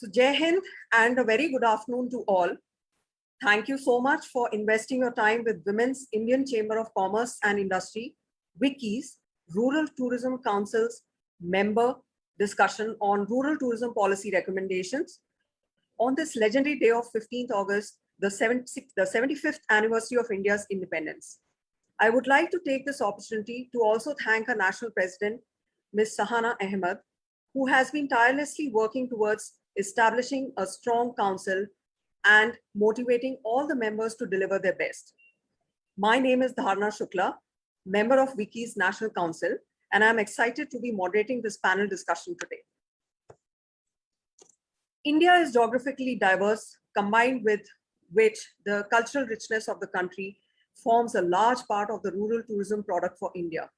So Jai Hind and a very good afternoon to all. Thank you so much for investing your time with Women's Indian Chamber of Commerce and Industry, WICCI's Rural Tourism Council's member discussion on rural tourism policy recommendations on this legendary day of 15th August, the 75th anniversary of India's independence. I would like to take this opportunity to also thank our National President, Ms. Sahana Ahmed, who has been tirelessly working towards establishing a strong council and motivating all the members to deliver their best. My name is Dharna Shukla, member of WICCI's National Council, and I'm excited to be moderating this panel discussion today. India is geographically diverse, combined with which the cultural richness of the country forms a large part of the rural tourism product for India.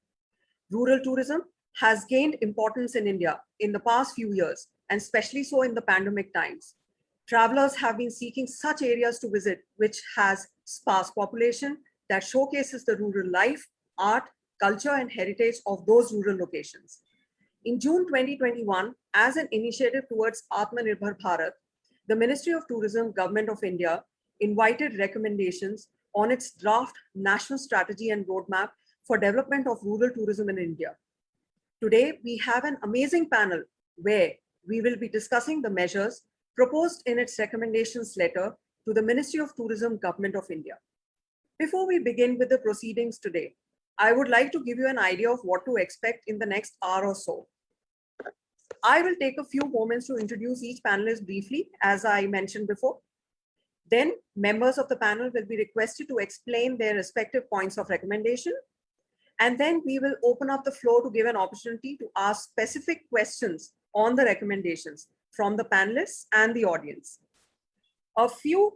Rural tourism has gained importance in India in the past few years, and especially so in the pandemic times. Travelers have been seeking such areas to visit, which has sparse population that showcases the rural life, art, culture, and heritage of those rural locations. In June 2021, as an initiative towards Atmanirbhar Bharat, the Ministry of Tourism, Government of India, invited recommendations on its draft national strategy and roadmap for development of rural tourism in India. Today, we have an amazing panel where we will be discussing the measures proposed in its recommendations letter to the Ministry of Tourism, Government of India. Before we begin with the proceedings today, I would like to give you an idea of what to expect in the next hour or so. I will take a few moments to introduce each panelist briefly, as I mentioned before. Then members of the panel will be requested to explain their respective points of recommendation. And then we will open up the floor to give an opportunity to ask specific questions on the recommendations from the panelists and the audience. A few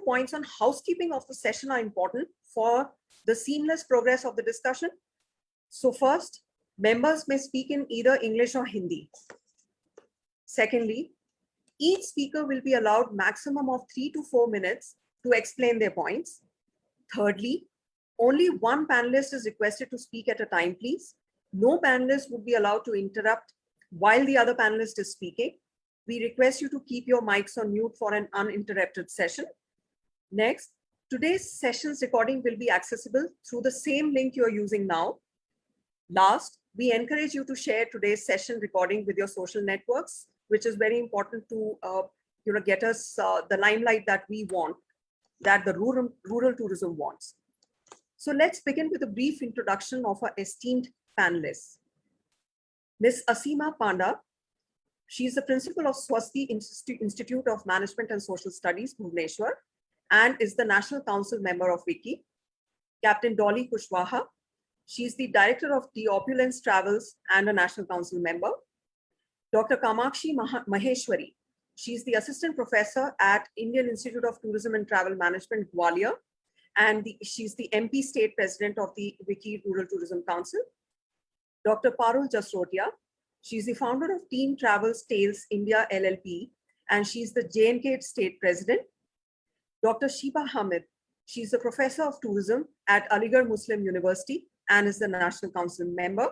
points on housekeeping of the session are important for the seamless progress of the discussion. So first, members may speak in either English or Hindi. Secondly, each speaker will be allowed maximum of 3 to 4 minutes to explain their points. Thirdly, only one panelist is requested to speak at a time, please. No panelist would be allowed to interrupt while the other panelist is speaking. We request you to keep your mics on mute for an uninterrupted session. Next, today's session's recording will be accessible through the same link you're using now. Last, we encourage you to share today's session recording with your social networks, which is very important to get us the limelight that we want, that the rural tourism wants. So let's begin with a brief introduction of our esteemed panelists. Ms. Asima Panda, she is the principal of Swasti Institute of Management and Social Studies, Bhubaneswar, and is the National Council member of WICCI. Captain Dolly Kushwaha, she is the director of The Opulence Travels and a National Council member. Dr. Kamakshi Maheshwari, she is the assistant professor at Indian Institute of Tourism and Travel Management, Gwalior, and she's the MP state president of the WICCI Rural Tourism Council. Dr. Parul Jasrotia, she's the founder of Team Travels Tales India LLP, and she's the J&K state president. Dr. Shiba Hamid, she's a professor of tourism at Aligarh Muslim University and is the National Council member.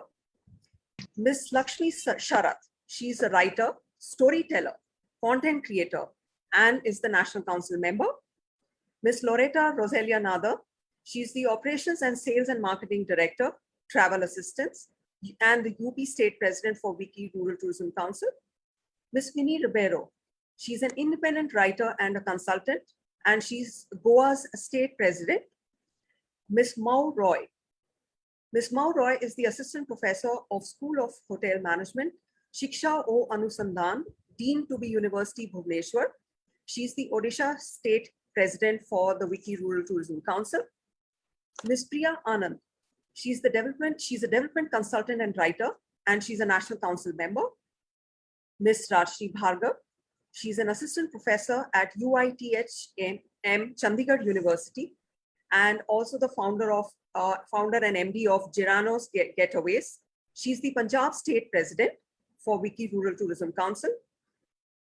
Ms. Lakshmi Sharath, she's a writer, storyteller, content creator, and is the National Council member. Ms. Loretta Roselia Nada, she's the Operations and Sales and Marketing Director, Travel Assistance, and the UP State President for WICCI Rural Tourism Council. Ms. Winnie Ribeiro, she's an independent writer and a consultant, and she's Goa's State President. Ms. Mau Roy. Ms. Mau Roy is the Assistant Professor of School of Hotel Management, Shiksha O Anusandhan, Dean to be University Bhubaneswar. She's the Odisha State President for the WICCI Rural Tourism Council. Ms. Priya Anand, she's a development consultant and writer, and she's a National Council member. Ms. Rajshri Bhargav, she's an assistant professor at UITHM Chandigarh University, and also the founder and MD of Girano's Getaways. She's the Punjab State President for WICCI Rural Tourism Council.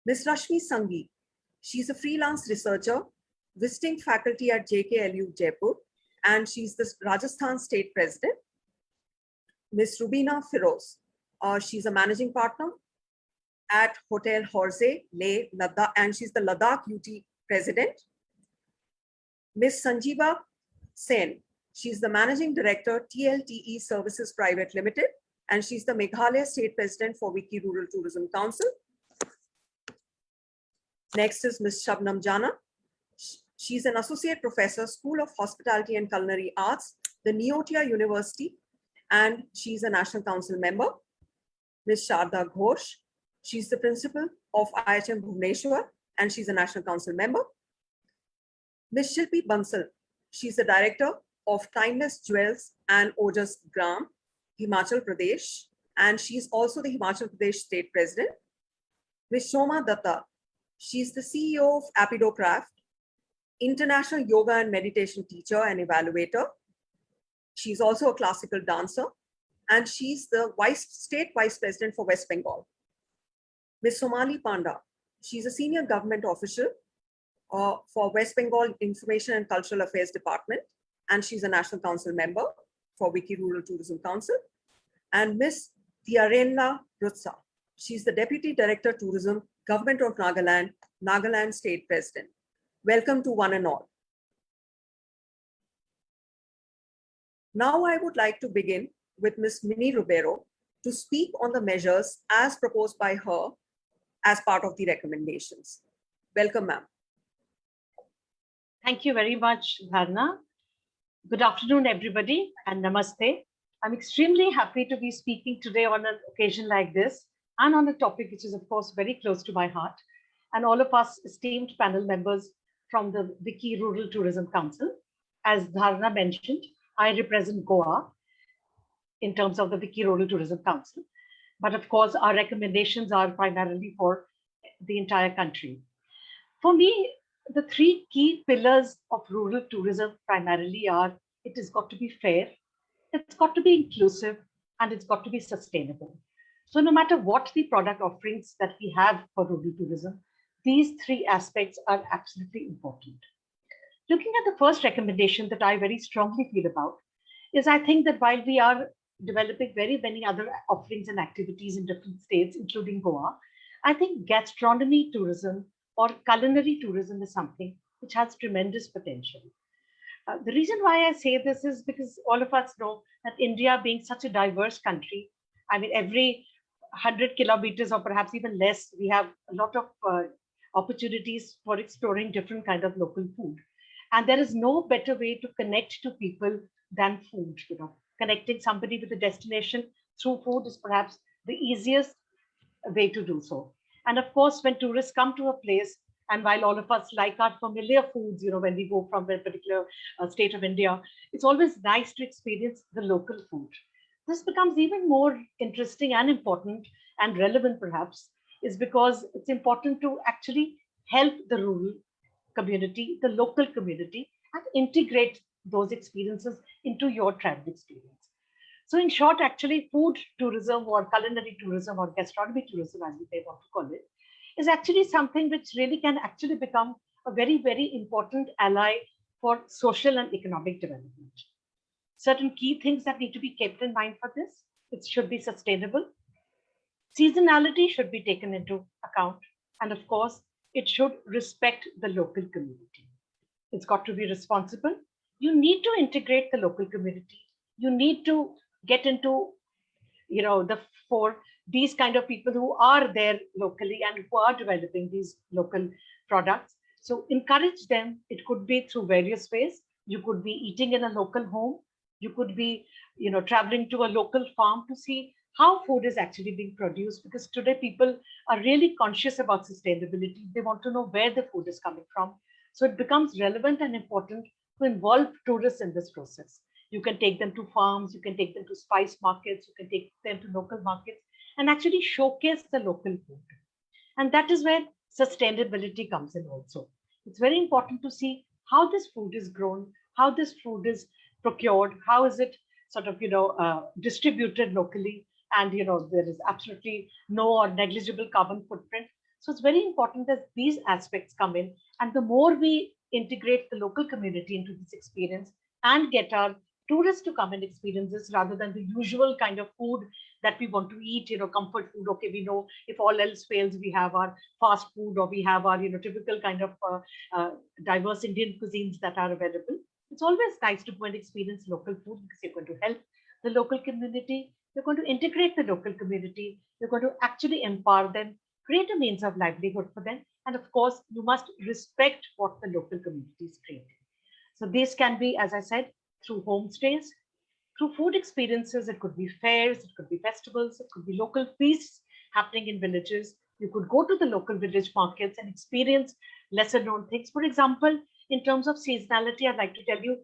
Ms. Rashmi Sanghi, she's a freelance researcher, visiting faculty at JKLU Jaipur, and she's the Rajasthan State President. Ms. Rubina Firoz, she's a managing partner at Hotel Horze, Leh, Ladakh, and she's the Ladakh UT president. Ms. Sanjeeva Sen, she's the managing director, TLTE Services Private Limited, and she's the Meghalaya state president for Wiki Rural Tourism Council. Next is Ms. Shabnam Jana. She's an associate professor, School of Hospitality and Culinary Arts, the Neotia University, and she's a National Council member. Ms. Sharda Ghosh, she's the principal of IHM Bhubaneswar, and she's a National Council member. Ms. Shilpi Bansal, she's the director of Timeless Jewels and Ojas Gram, Himachal Pradesh, and she's also the Himachal Pradesh state president. Ms. Shoma Datta, she's the CEO of Apidocraft, international yoga and meditation teacher and evaluator. She's also a classical dancer, and she's the state vice president for West Bengal. Ms. Somali Panda, she's a senior government official for West Bengal Information and Cultural Affairs Department, and she's a National Council member for Wiki Rural Tourism Council. And Ms. Tiarenla Rutsa, she's the Deputy Director Tourism, Government of Nagaland, Nagaland State President. Welcome to one and all. Now I would like to begin with Ms. Minnie Ribeiro to speak on the measures as proposed by her as part of the recommendations. Welcome, ma'am. Thank you very much, Dharna. Good afternoon, everybody, and namaste. I'm extremely happy to be speaking today on an occasion like this and on a topic which is, of course, very close to my heart. And all of us esteemed panel members from the Wiki Rural Tourism Council. As Dharna mentioned, I represent Goa in terms of the Wiki Rural Tourism Council. But of course, our recommendations are primarily for the entire country. For me, the three key pillars of rural tourism primarily are, it has got to be fair, it's got to be inclusive, and it's got to be sustainable. So no matter what the product offerings that we have for rural tourism, these three aspects are absolutely important. Looking at the first recommendation that I very strongly feel about is, I think that while we are developing very many other offerings and activities in different states, including Goa, I think gastronomy tourism or culinary tourism is something which has tremendous potential. The reason why I say this is because all of us know that India, being such a diverse country, I mean, every 100 kilometers or perhaps even less, we have a lot of opportunities for exploring different kind of local food. And there is no better way to connect to people than food. Connecting somebody with a destination through food is perhaps the easiest way to do so. And of course, when tourists come to a place, and while all of us like our familiar foods, when we go from a particular state of India, it's always nice to experience the local food. This becomes even more interesting and important and relevant perhaps, is because it's important to actually help the rural community, the local community, and integrate those experiences into your travel experience. So in short, actually, food tourism or culinary tourism or gastronomy tourism, as we may want to call it, is actually something which really can actually become a very, very important ally for social and economic development. Certain key things that need to be kept in mind for this: it should be sustainable. Seasonality should be taken into account. And of course, it should respect the local community. It's got to be responsible. You need to integrate the local community. You need to get into, for these kind of people who are there locally and who are developing these local products. So encourage them. It could be through various ways. You could be eating in a local home. You could be, traveling to a local farm to see how food is actually being produced, because today people are really conscious about sustainability. They want to know where the food is coming from. So it becomes relevant and important to involve tourists in this process. You can take them to farms, you can take them to spice markets, you can take them to local markets and actually showcase the local food. And that is where sustainability comes in also. It's very important to see how this food is grown, how this food is procured, how is it sort of, distributed locally, and, there is absolutely no or negligible carbon footprint. So it's very important that these aspects come in. And the more we integrate the local community into this experience and get our tourists to come and experience this rather than the usual kind of food that we want to eat, comfort food. Okay, we know if all else fails, we have our fast food, or we have our, typical kind of diverse Indian cuisines that are available. It's always nice to go and experience local food because you're going to help the local community. You're going to integrate the local community. You're going to actually empower them, create a means of livelihood for them. And of course, you must respect what the local community is creating. So this can be, as I said, through homestays, through food experiences. It could be fairs, it could be festivals, it could be local feasts happening in villages. You could go to the local village markets and experience lesser known things. For example, in terms of seasonality, I'd like to tell you,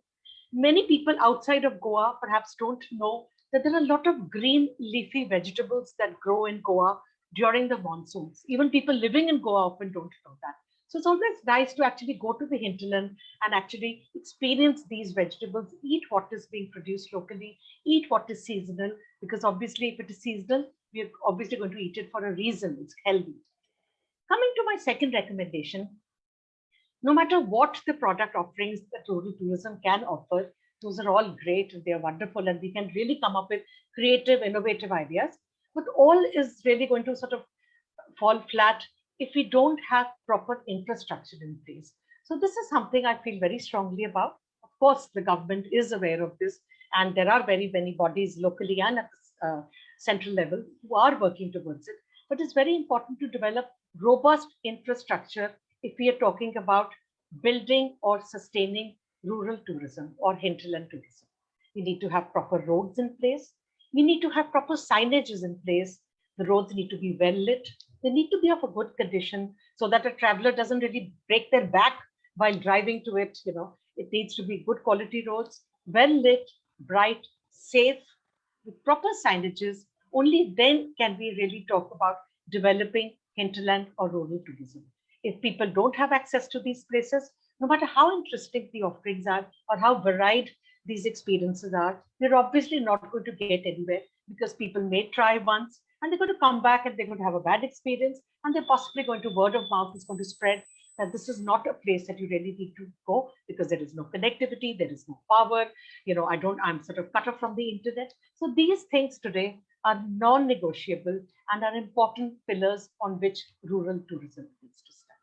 many people outside of Goa perhaps don't know that there are a lot of green leafy vegetables that grow in Goa during the monsoons. Even people living in Goa often don't know that. So it's always nice to actually go to the hinterland and actually experience these vegetables, eat what is being produced locally, eat what is seasonal, because obviously if it is seasonal, we're obviously going to eat it for a reason. It's healthy. Coming to my second recommendation, no matter what the product offerings that rural tourism can offer, those are all great, they're wonderful, and we can really come up with creative, innovative ideas. But all is really going to sort of fall flat if we don't have proper infrastructure in place. So this is something I feel very strongly about. Of course, the government is aware of this, and there are very many bodies locally and at the central level who are working towards it. But it's very important to develop robust infrastructure if we are talking about building or sustaining rural tourism or hinterland tourism. We need to have proper roads in place. We need to have proper signages in place. The roads need to be well lit. They need to be of a good condition so that a traveler doesn't really break their back while driving to it. It needs to be good quality roads, well lit, bright, safe, with proper signages. Only then can we really talk about developing hinterland or rural tourism. If people don't have access to these places, no matter how interesting the offerings are or how varied these experiences are, they're obviously not going to get anywhere, because people may try once and they're going to come back and they're going to have a bad experience, and they're possibly going to, word of mouth is going to spread that this is not a place that you really need to go because there is no connectivity, there is no power, I'm sort of cut off from the internet. So these things today are non-negotiable and are important pillars on which rural tourism needs to stand.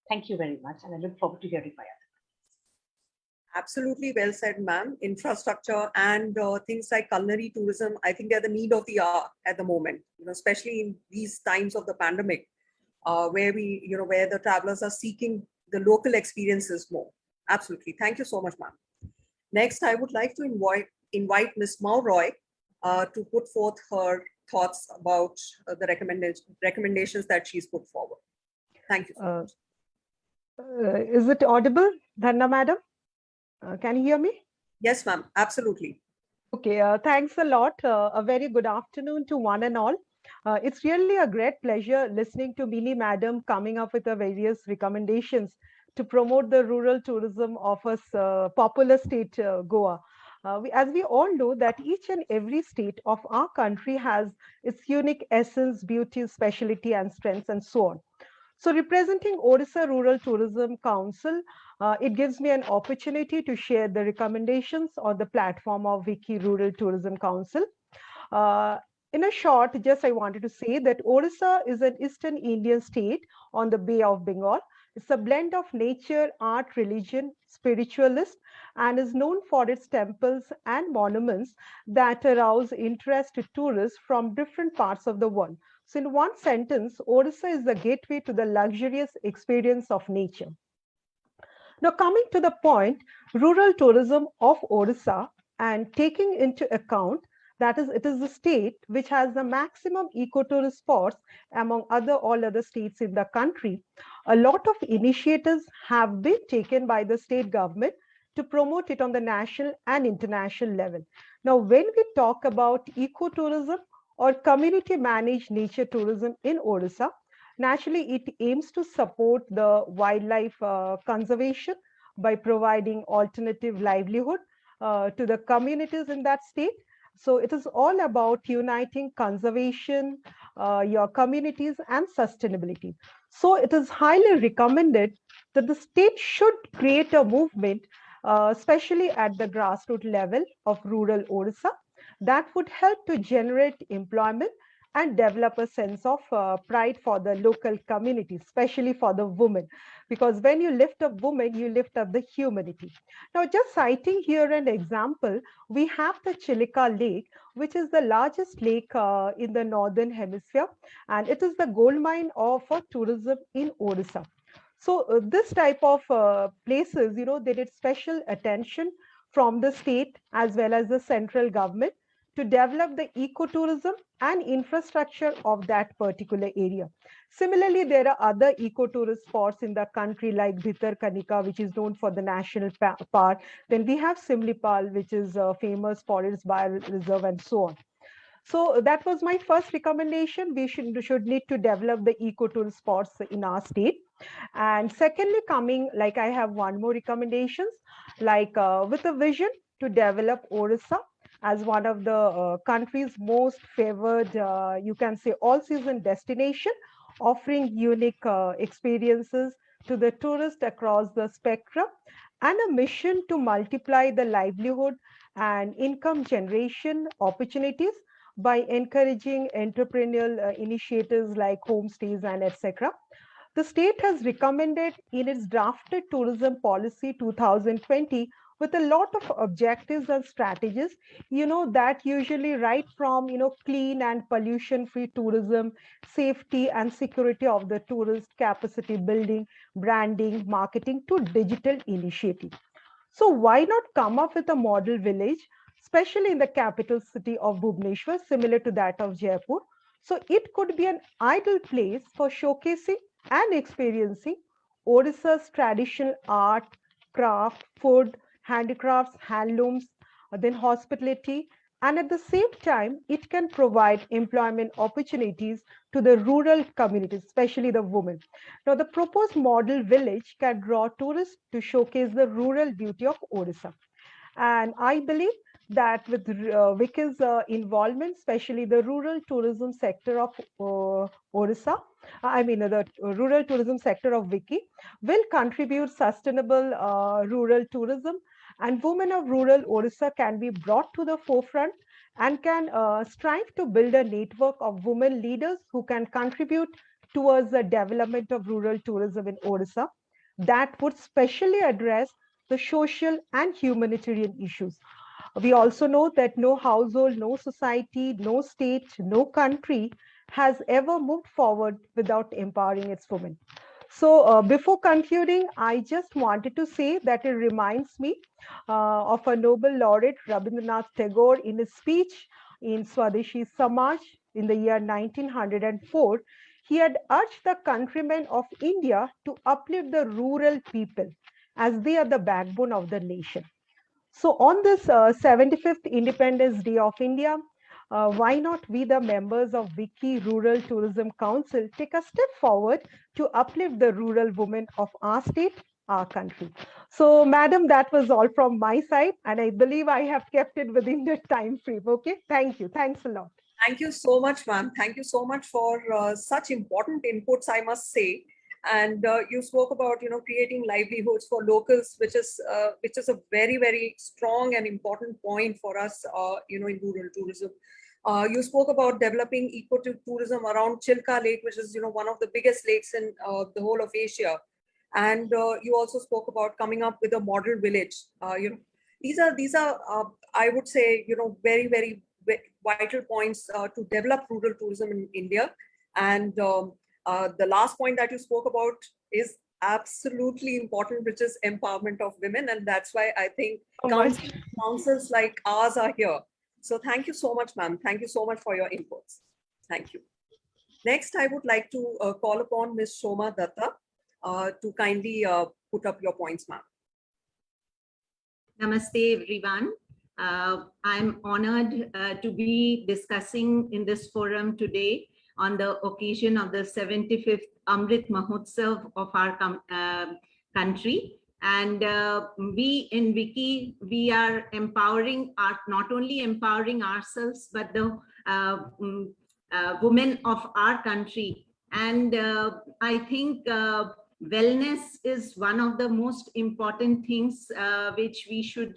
Thank you very much, and I look forward to hearing my other. Absolutely well said, ma'am. Infrastructure and things like culinary tourism, I think they're the need of the hour at the moment, especially in these times of the pandemic, where where the travelers are seeking the local experiences more. Absolutely. Thank you so much, ma'am. Next, I would like to invite Ms. Mauroy to put forth her thoughts about the recommendations that she's put forward. Thank you so much. Is it audible, Dhanna madam? Can you hear me? Yes, ma'am. Absolutely. Okay. Thanks a lot. A very good afternoon to one and all. It's really a great pleasure listening to Mili madam coming up with the various recommendations to promote the rural tourism of a popular state, Goa. As we all know that each and every state of our country has its unique essence, beauty, speciality, and strengths, and so on. So representing Odisha Rural Tourism Council, it gives me an opportunity to share the recommendations on the platform of Wiki Rural Tourism Council. In a short, just I wanted to say that Odisha is an Eastern Indian state on the Bay of Bengal. It's a blend of nature, art, religion, spiritualist, and is known for its temples and monuments that arouse interest to tourists from different parts of the world. So in one sentence, Odisha is the gateway to the luxurious experience of nature. Now coming to the point, rural tourism of Odisha, and taking into account that it is the state which has the maximum ecotourist spots among all other states in the country. A lot of initiatives have been taken by the state government to promote it on the national and international level. Now, when we talk about ecotourism or community managed nature tourism in Odisha, naturally it aims to support the wildlife conservation by providing alternative livelihood to the communities in that state. So it is all about uniting conservation, your communities, and sustainability. So it is highly recommended that the state should create a movement, especially at the grassroots level of rural Odisha, that would help to generate employment and develop a sense of pride for the local community, especially for the women. Because when you lift up women, you lift up the humanity. Now, just citing here an example, we have the Chilika Lake, which is the largest lake in the northern hemisphere, and it is the gold mine of tourism in Odisha. So this type of places, they did special attention from the state as well as the central government to develop the ecotourism and infrastructure of that particular area. Similarly, there are other ecotourist spots in the country like Bhitarkanika, which is known for the national park. Then we have Simlipal, which is famous for its bioreserve and so on. So that was my first recommendation. We should need to develop the ecotourist spots in our state. And secondly, like I have one more recommendations, like with a vision to develop Orissa as one of the country's most favored, you can say, all-season destination, offering unique experiences to the tourist across the spectrum, and a mission to multiply the livelihood and income generation opportunities by encouraging entrepreneurial initiatives like homestays and etc. The state has recommended in its drafted tourism policy 2020 with a lot of objectives and strategies, that usually right from, clean and pollution free tourism, safety and security of the tourist, capacity building, branding, marketing to digital initiative. So why not come up with a model village, especially in the capital city of Bhubaneswar, similar to that of Jaipur? So it could be an ideal place for showcasing and experiencing Odisha's traditional art, craft, food, handicrafts, handlooms, then hospitality, and at the same time, it can provide employment opportunities to the rural communities, especially the women. Now, the proposed model village can draw tourists to showcase the rural beauty of Odisha. And I believe that with WICC's involvement, especially the rural tourism sector of Odisha, the rural tourism sector of WICCI will contribute sustainable rural tourism, and women of rural Odisha can be brought to the forefront and can strive to build a network of women leaders who can contribute towards the development of rural tourism in Odisha that would specially address the social and humanitarian issues. We also know that no household, no society, no state, no country has ever moved forward without empowering its women. So before concluding, I just wanted to say that it reminds me of a Nobel laureate, Rabindranath Tagore, in his speech in Swadeshi Samaj in the year 1904. He had urged the countrymen of India to uplift the rural people as they are the backbone of the nation. So on this 75th Independence Day of India, why not we, the members of WICCI Rural Tourism Council, take a step forward to uplift the rural women of our state, our country. So, madam, that was all from my side, and I believe I have kept it within the time frame. Okay, thank you. Thanks a lot. Thank you so much, ma'am. Thank you so much for such important inputs, I must say. And you spoke about, creating livelihoods for locals, which is a very, very strong and important point for us, in rural tourism. You spoke about developing ecotourism around Chilka Lake, which is, one of the biggest lakes in the whole of Asia. And you also spoke about coming up with a model village. These are I would say, very, very vital points to develop rural tourism in India. And the last point that you spoke about is absolutely important, which is empowerment of women. And that's why I think councils like ours are here. So thank you so much, ma'am. Thank you so much for your inputs. Thank you. Next, I would like to call upon Ms. Shoma Datta to kindly put up your points, ma'am. Namaste, everyone. I'm honored to be discussing in this forum today on the occasion of the 75th Amrit Mahotsav of our country. And we in WICCI, we are empowering not only empowering ourselves, but the women of our country. And I think wellness is one of the most important things which we should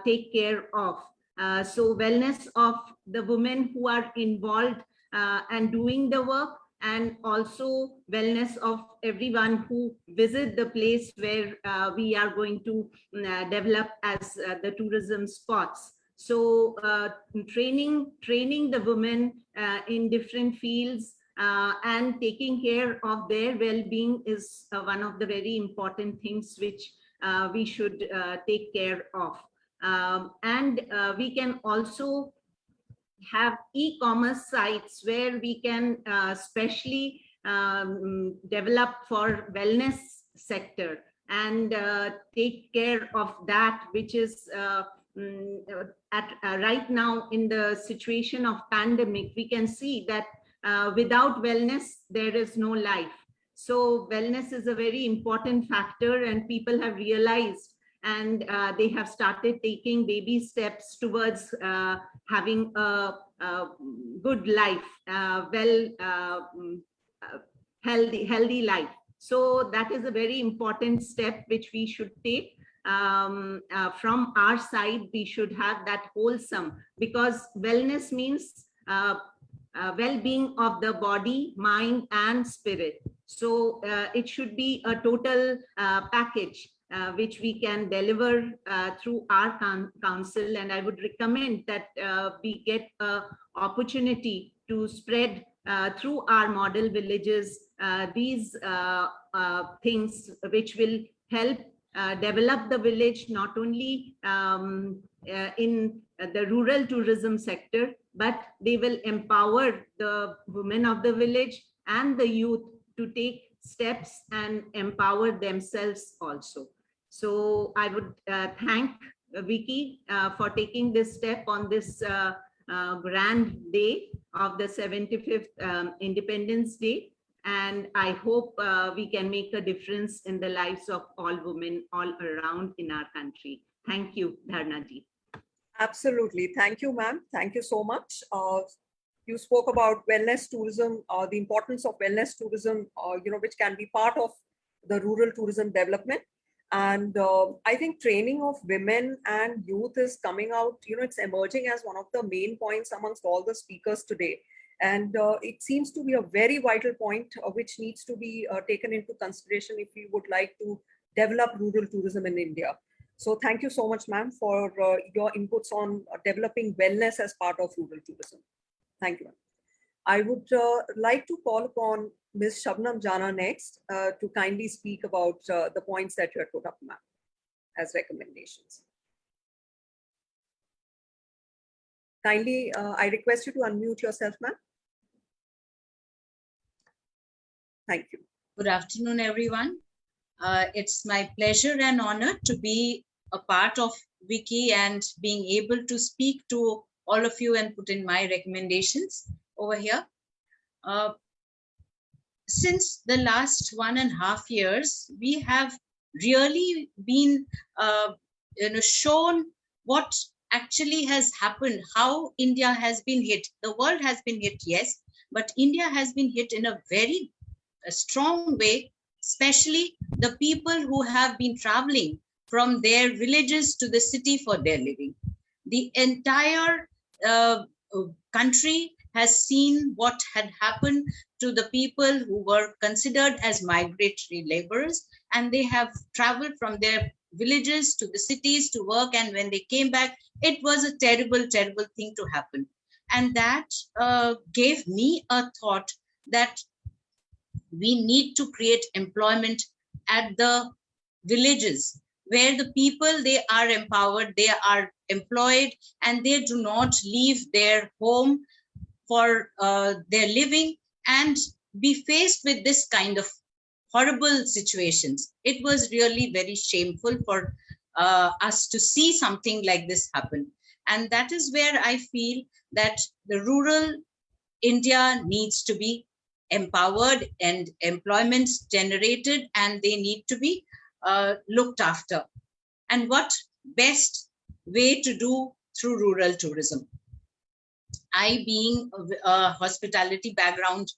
take care of. So wellness of the women who are involved and doing the work, and also wellness of everyone who visit the place where we are going to develop as the tourism spots. So training the women in different fields and taking care of their well-being is one of the very important things which we should take care of. And we can also have e-commerce sites where we can specially develop for wellness sector and take care of that, which is right now in the situation of pandemic, we can see that without wellness, there is no life. So wellness is a very important factor, and people have realized, and they have started taking baby steps towards having a good life, healthy life. So that is a very important step which we should take. From our side, we should have that wholesome, because wellness means well-being of the body, mind, and spirit. So it should be a total package which we can deliver through our council. And I would recommend that we get an opportunity to spread through our model villages these things which will help develop the village, not only in the rural tourism sector, but they will empower the women of the village and the youth to take steps and empower themselves also. So I would thank Vicky for taking this step on this grand day of the 75th Independence Day. And I hope we can make a difference in the lives of all women all around in our country. Thank you, Dharna ji. Absolutely. Thank you, ma'am. Thank you so much. You spoke about wellness tourism, the importance of wellness tourism, which can be part of the rural tourism development. And I think training of women and youth is coming out, it's emerging as one of the main points amongst all the speakers today. And it seems to be a very vital point which needs to be taken into consideration if we would like to develop rural tourism in India. So thank you so much, ma'am, for your inputs on developing wellness as part of rural tourism. Thank you, ma'am. I would like to call upon Ms. Shabnam Jana next to kindly speak about the points that you had put up, ma'am, as recommendations. Kindly, I request you to unmute yourself, ma'am. Thank you. Good afternoon, everyone. It's my pleasure and honor to be a part of Wiki and being able to speak to all of you and put in my recommendations over here. Since the last 1.5 years, we have really been shown what actually has happened, how India has been hit. The world has been hit, yes, but India has been hit in a very strong way, especially the people who have been traveling from their villages to the city for their living. The entire country has seen what had happened to the people who were considered as migratory laborers, and they have traveled from their villages to the cities to work, and when they came back, it was a terrible, terrible thing to happen. And that gave me a thought that we need to create employment at the villages where the people, they are empowered, they are employed, and they do not leave their home for their living and be faced with this kind of horrible situations. It was really very shameful for us to see something like this happen. And that is where I feel that the rural India needs to be empowered and employment generated, and they need to be looked after. And what best way to do through rural tourism? I, being a hospitality background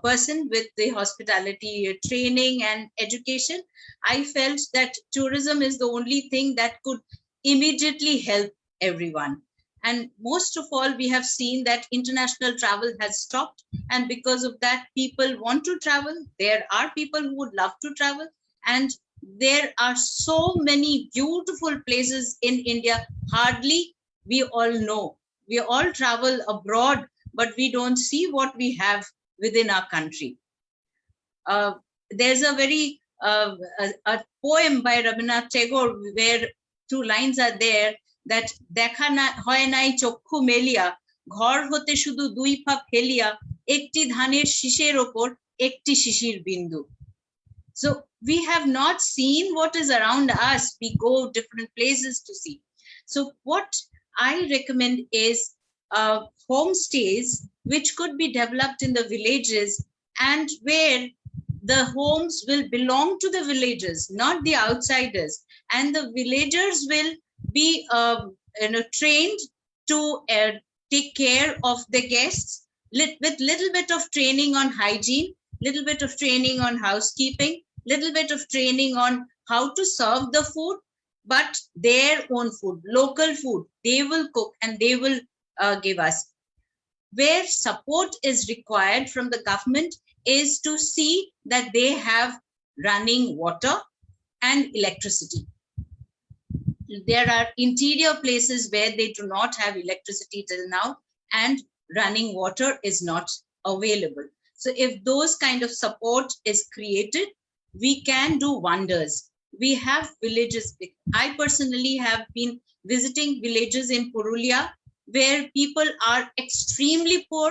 person with the hospitality training and education, I felt that tourism is the only thing that could immediately help everyone. And most of all, we have seen that international travel has stopped. And because of that, people want to travel. There are people who would love to travel. And there are so many beautiful places in India. Hardly we all know. We all travel abroad, but we don't see what we have within our country. There's a very a poem by Rabindranath Tagore where 2 lines are there that দেখা না হয় নাই চক্ষু মেলিয়া ঘর হতে শুধু 2 পা ফেলিয়া একটি ধানের শীষের ওপর একটি শিশির বিন্দু. So we have not seen what is around us. We go different places to see. So what I recommend is homestays which could be developed in the villages, and where the homes will belong to the villagers, not the outsiders, and the villagers will be trained to take care of the guests with little bit of training on hygiene, little bit of training on housekeeping, little bit of training on how to serve the food, but their own food, local food, they will cook and they will give us. Where support is required from the government is to see that they have running water and electricity. There are interior places where they do not have electricity till now, and running water is not available. So if those kind of support is created, we can do wonders. We have villages. I personally have been visiting villages in Purulia where people are extremely poor,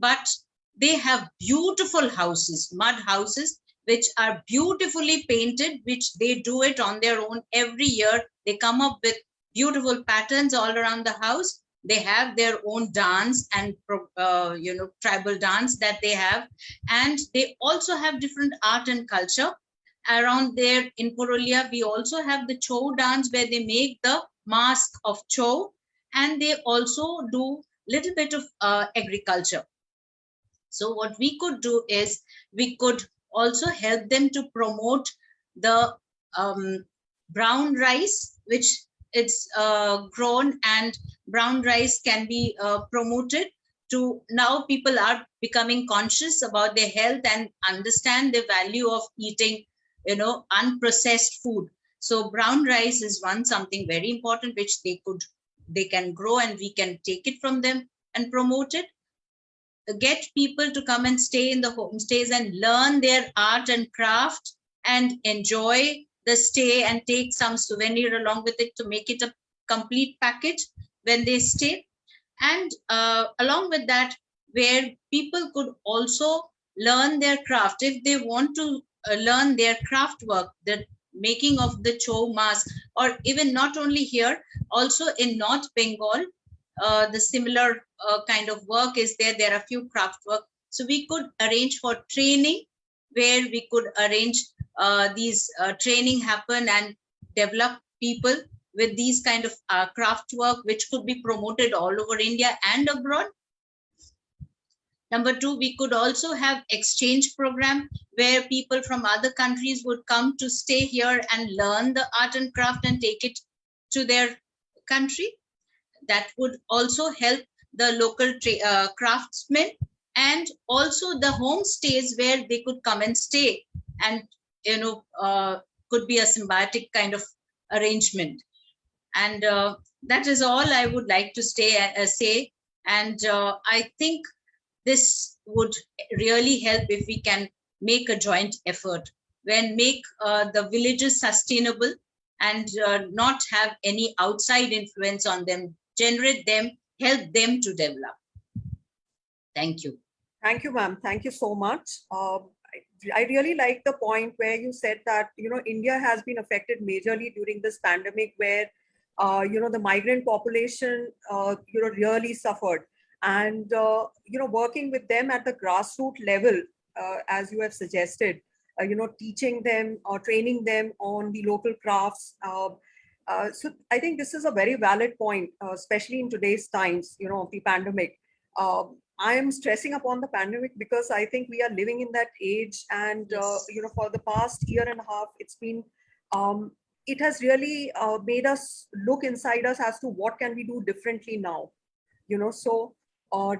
but they have beautiful houses, mud houses, which are beautifully painted, which they do it on their own every year. They come up with beautiful patterns all around the house. They have their own dance and tribal dance that they have, and they also have different art and culture around there. In Purulia, we also have the Chou dance where they make the mask of Chou, and they also do little bit of agriculture. So what we could do is we could also help them to promote the brown rice, which it's grown, and brown rice can be promoted to. Now people are becoming conscious about their health and understand the value of eating, unprocessed food. So brown rice is something very important which they can grow, and we can take it from them and promote it. Get people to come and stay in the homestays and learn their art and craft and enjoy the stay, and take some souvenir along with it to make it a complete package when they stay. And along with that, where people could also learn their craft. If they want to learn their craft work, the making of the Chou mask, or even not only here, also in North Bengal, the similar kind of work is there. There are few craft work. So we could arrange for training, where we could arrange these training happen and develop people with these kind of craft work, which could be promoted all over India and abroad. Number 2, we could also have exchange program where people from other countries would come to stay here and learn the art and craft and take it to their country. That would also help the local craftsmen, and also the homestays where they could come and stay, and could be a symbiotic kind of arrangement. And that is all I would like to say. And I think this would really help if we can make a joint effort, when make the villages sustainable and not have any outside influence on them, generate them, help them to develop. Thank you. Thank you, ma'am. Thank you so much. I really like the point where you said that, India has been affected majorly during this pandemic, where, the migrant population, really suffered. And, working with them at the grassroots level, as you have suggested, teaching them or training them on the local crafts. So I think this is a very valid point, especially in today's times, of the pandemic. I am stressing upon the pandemic because I think we are living in that age, and Yes. for the past year and a half, it's been it has really made us look inside us as to what can we do differently now. So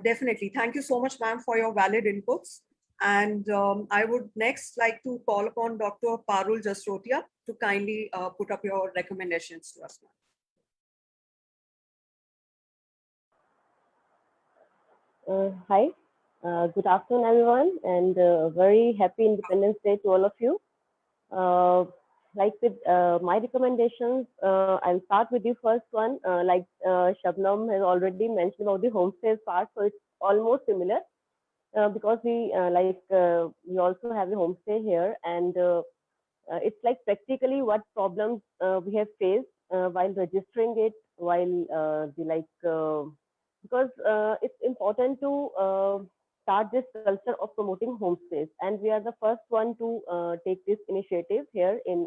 definitely, thank you so much, ma'am, for your valid inputs. And I would next like to call upon Dr. Parul Jasrotia to kindly put up your recommendations to us, ma'am. Hi, good afternoon, everyone, and very happy Independence Day to all of you. Like with my recommendations, I'll start with the first one. Shabnam has already mentioned about the homestays part, so it's almost similar because we also have a homestay here, and it's like practically what problems we have faced while registering it, while because it's important to start this culture of promoting homestays, and we are the first one to take this initiative here in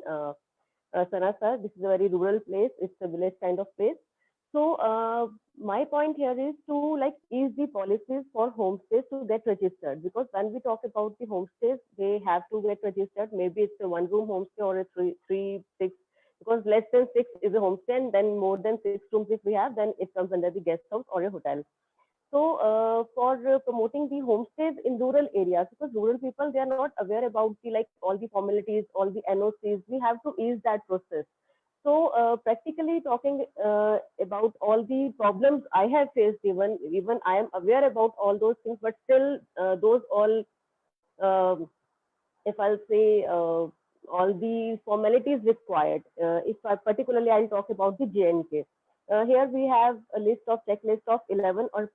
Sanasar. This is a very rural place. It's a village kind of place. So my point here is to like ease the policies for homestays to get registered, because when we talk about the homestays, they have to get registered. Maybe it's a one-room homestay or a three, six, because less than six is a homestay, and then more than 6 rooms if we have, then it comes under the guest house or a hotel. So for promoting the homestays in rural areas, because rural people, they are not aware about the like all the formalities, all the NOCs. We have to ease that process. So practically talking about all the problems I have faced, even I am aware about all those things, but still those all, if I'll say all the formalities required. If I particularly I'll talk about the JNK. Here we have a list of checklist of 11 or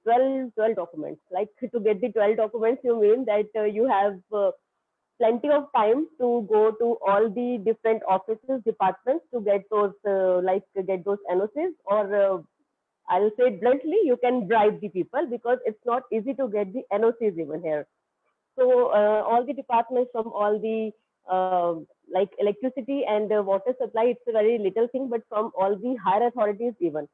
12 documents. Like to get the 12 documents, you mean that you have plenty of time to go to all the different offices, departments to get those get those NOCs, or I'll say bluntly, you can bribe the people, because it's not easy to get the NOCs even here. So all the departments from all the like electricity and water supply, it's a very little thing, but from all the higher authorities even.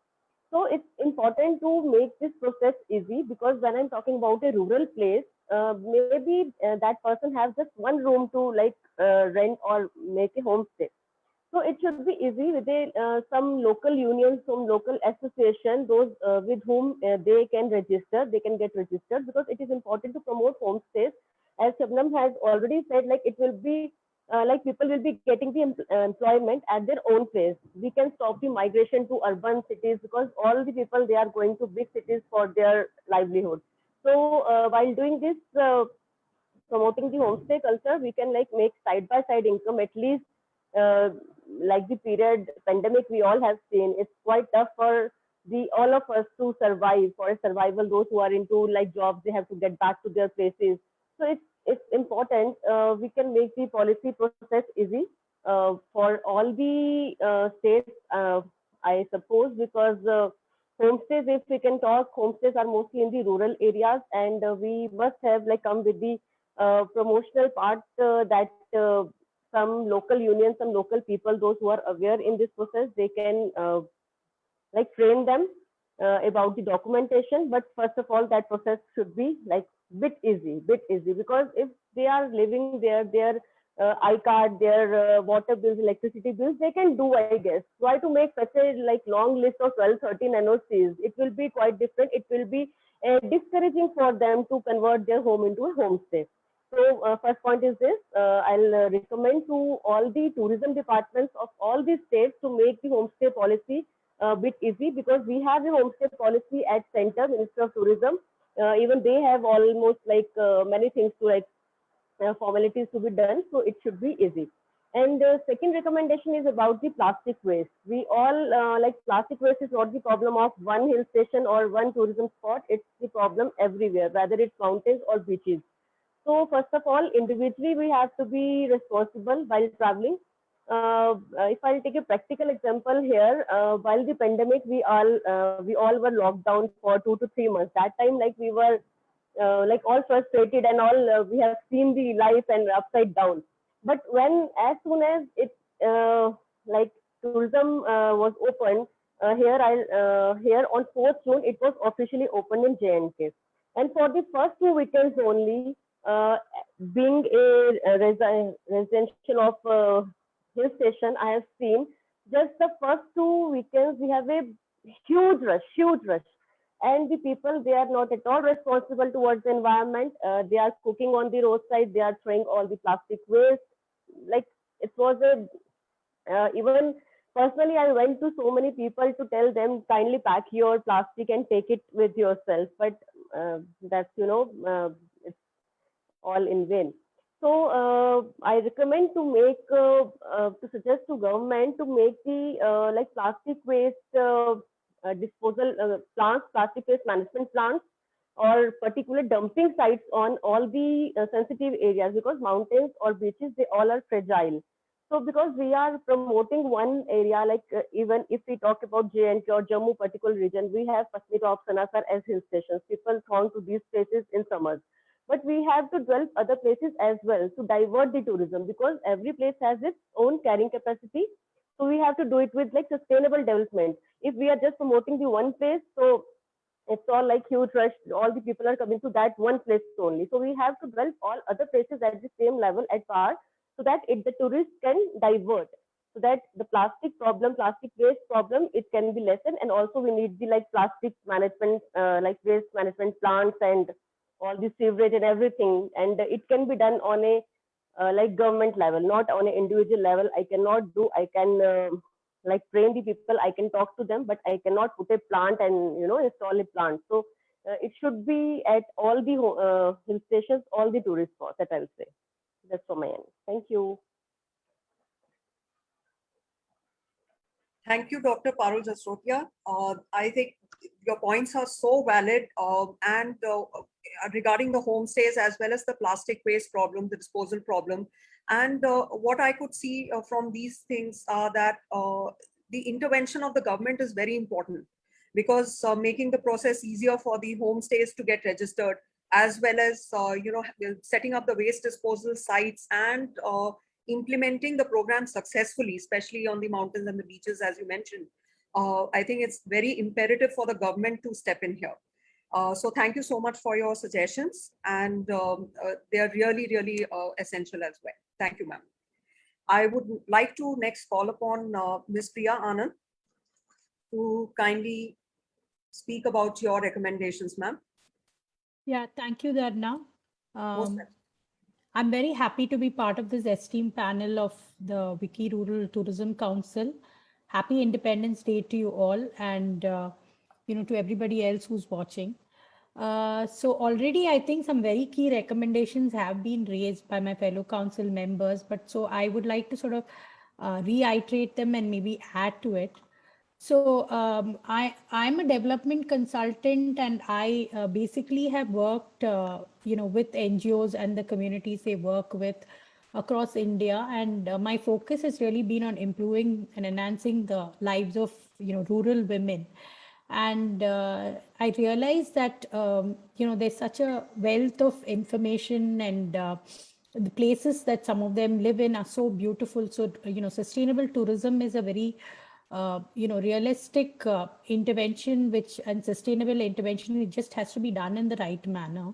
So it's important to make this process easy, because when I'm talking about a rural place, maybe that person has just one room to like rent or make a homestay. So it should be easy with some local unions, some local association, those with whom they can register, they can get registered, because it is important to promote homestays. As Shabnam has already said, like it will be like people will be getting the employment at their own place. We can stop the migration to urban cities, because all the people, they are going to big cities for their livelihood. So while doing this, promoting the homestay culture, we can like make side by side income at least. Uh, like the period pandemic we all have seen, it's quite tough for the all of us to survive. For a survival, those who are into like jobs, they have to get back to their places. So it's important. We can make the policy process easy for all the states, I suppose, because homestays, if we can talk, homestays are mostly in the rural areas, and we must have like come with the promotional part that some local unions, some local people, those who are aware in this process, they can like train them about the documentation. But first of all, that process should be like bit easy, because if they are living there, their I-card, their water bills, electricity bills, they can do, I guess. Try to make such a like long list of 12, 13 NOCs. It will be quite different. It will be discouraging for them to convert their home into a homestay. So first point is this, I'll recommend to all the tourism departments of all the states to make the homestay policy a bit easy, because we have a homestay policy at Center, Ministry of Tourism. Even they have almost like many things to like formalities to be done, so it should be easy. And second recommendation is about the plastic waste. We all like plastic waste is not the problem of one hill station or one tourism spot. It's the problem everywhere, whether it's mountains or beaches. So first of all, individually, we have to be responsible while traveling. If I'll take a practical example here, while the pandemic, we all were locked down for 2 to 3 months. That time, like we were like all frustrated and all. We have seen the life and upside down. But when as soon as it like tourism was open here on 4th June, it was officially opened in JNK. And for the first 2 weekends only, being a residential of hill station, I have seen just the first 2 weekends, we have a huge rush. And the people, they are not at all responsible towards the environment. They are cooking on the roadside. They are throwing all the plastic waste. Like it was a even personally, I went to so many people to tell them kindly pack your plastic and take it with yourself. But that's it's all in vain. So I recommend to make to suggest to government to make the like plastic waste disposal plants, plastic waste management plants, or particular dumping sites on all the sensitive areas, because mountains or beaches, they all are fragile. So because we are promoting one area, like even if we talk about J&K or Jammu particular region, we have Patnitop, Sanasar as hill stations. People throng to these places in summers. But we have to develop other places as well to divert the tourism, because every place has its own carrying capacity. So we have to do it with like sustainable development. If we are just promoting the one place, so it's all like huge rush. All the people are coming to that one place only. So we have to develop all other places at the same level at par, so that the tourists can divert, so that the plastic problem, plastic waste problem, it can be lessened. And also we need the like plastic management, like waste management plants and all the sewerage and everything. And it can be done on a like government level, not on an individual level. I cannot do. I can. Like train the people, I can talk to them, but I cannot put a plant and install a plant. So it should be at all the hill stations, all the tourist spots, that I will say. That's from my end. Thank you. Thank you, Dr. Parul Jasrotia. I think your points are so valid, and regarding the homestays as well as the plastic waste problem, the disposal problem. And what I could see from these things are that the intervention of the government is very important, because making the process easier for the homestays to get registered, as well as setting up the waste disposal sites and implementing the program successfully, especially on the mountains and the beaches, as you mentioned. I think it's very imperative for the government to step in here. So thank you so much for your suggestions, and they are really, really essential as well. Thank you, ma'am. I would like to next call upon Ms. Priya Anand to kindly speak about your recommendations, ma'am. Yeah, thank you, Dharna. Most welcome. I'm very happy to be part of this esteemed panel of the Wiki Rural Tourism Council. Happy Independence Day to you all, and to everybody else who's watching. So already I think some very key recommendations have been raised by my fellow council members, but so I would like to sort of reiterate them and maybe add to it. So I'm a development consultant, and I basically have worked with NGOs and the communities they work with across India, and my focus has really been on improving and enhancing the lives of rural women. And I realized that there's such a wealth of information, and the places that some of them live in are so beautiful. So sustainable tourism is a very realistic intervention, and sustainable intervention, it just has to be done in the right manner.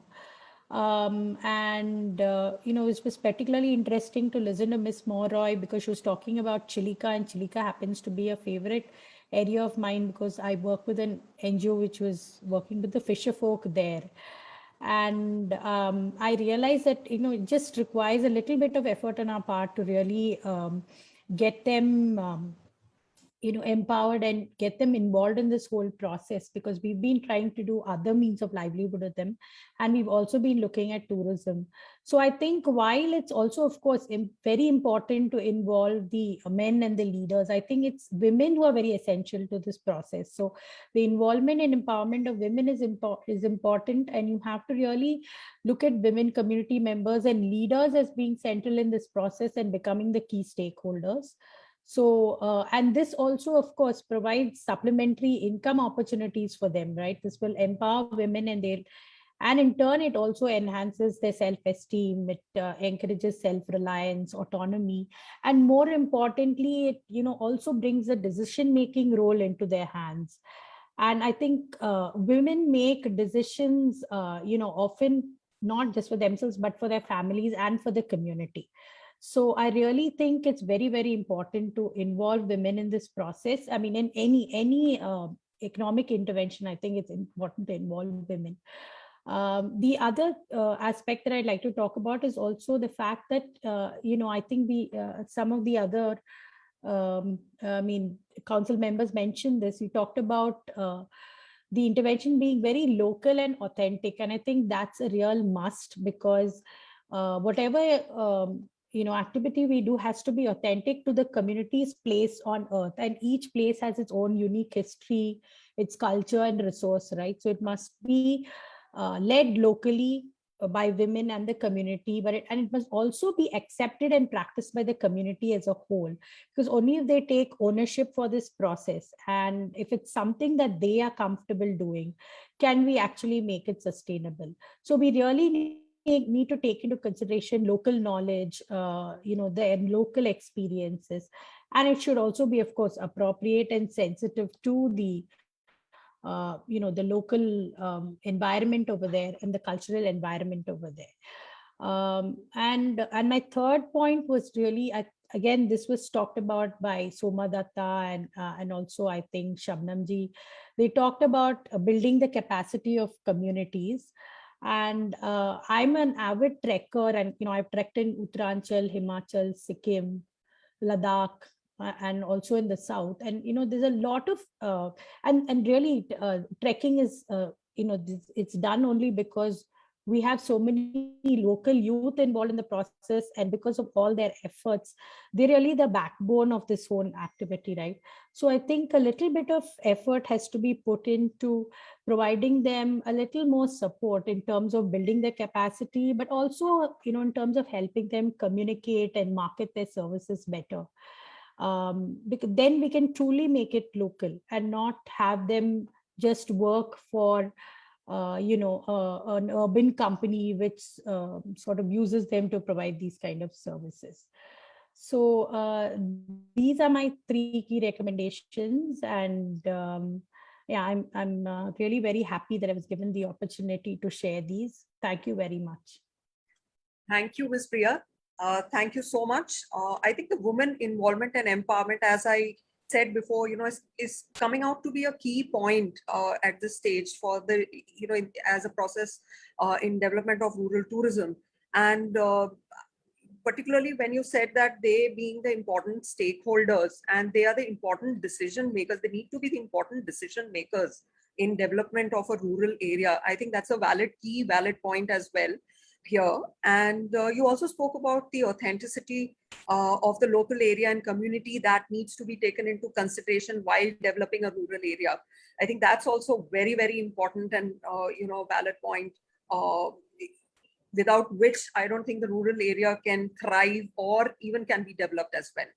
It was particularly interesting to listen to Miss Moroy, because she was talking about Chilika, and Chilika happens to be a favorite area of mine, because I work with an NGO which was working with the fisher folk there. And I realized that it just requires a little bit of effort on our part to really get them empowered and get them involved in this whole process, because we've been trying to do other means of livelihood with them, and we've also been looking at tourism. So I think while it's also, of course, very important to involve the men and the leaders, I think it's women who are very essential to this process. So the involvement and empowerment of women is important, and you have to really look at women community members and leaders as being central in this process and becoming the key stakeholders. So, and this also, of course, provides supplementary income opportunities for them, right? This will empower women, and in turn, it also enhances their self-esteem. It encourages self-reliance, autonomy, and more importantly, it also brings a decision-making role into their hands. And I think women make decisions, often not just for themselves, but for their families and for the community. So I really think it's very, very important to involve women in this process. I mean, in any economic intervention, I think it's important to involve women. The other aspect that I'd like to talk about is also the fact that, I think some of the other, council members mentioned this. You talked about the intervention being very local and authentic. And I think that's a real must, because whatever, activity we do has to be authentic to the community's place on earth. And each place has its own unique history, its culture and resource, right? So it must be led locally by women and the community, and it must also be accepted and practiced by the community as a whole, because only if they take ownership for this process, and if it's something that they are comfortable doing, can we actually make it sustainable. So we really need to take into consideration local knowledge, their local experiences, and it should also be, of course, appropriate and sensitive to the the local environment over there and the cultural environment over there. And my third point was really, again, this was talked about by Soma Datta and also I think Shabnamji. They talked about building the capacity of communities. And I'm an avid trekker, and I've trekked in Uttaranchal, Himachal, Sikkim, Ladakh, and also in the south. And there's a lot of and really trekking is it's done only because we have so many local youth involved in the process, and because of all their efforts, they're really the backbone of this whole activity, right? So I think a little bit of effort has to be put into providing them a little more support in terms of building their capacity, but also in terms of helping them communicate and market their services better. Because then we can truly make it local and not have them just work for an urban company which sort of uses them to provide these kind of services. So these are my 3 key recommendations, and I'm really very happy that I was given the opportunity to share these. Thank you very much. Thank you, Ms. Priya. Thank you so much. I think the women involvement and empowerment, as I said before, is coming out to be a key point at this stage for the, as a process in development of rural tourism. And particularly when you said that they being the important stakeholders and they are the important decision makers, they need to be the important decision makers in development of a rural area. I think that's a valid point as well here. And you also spoke about the authenticity of the local area and community that needs to be taken into consideration while developing a rural area. I think that's also very, very important and valid point, without which I don't think the rural area can thrive or even can be developed as well.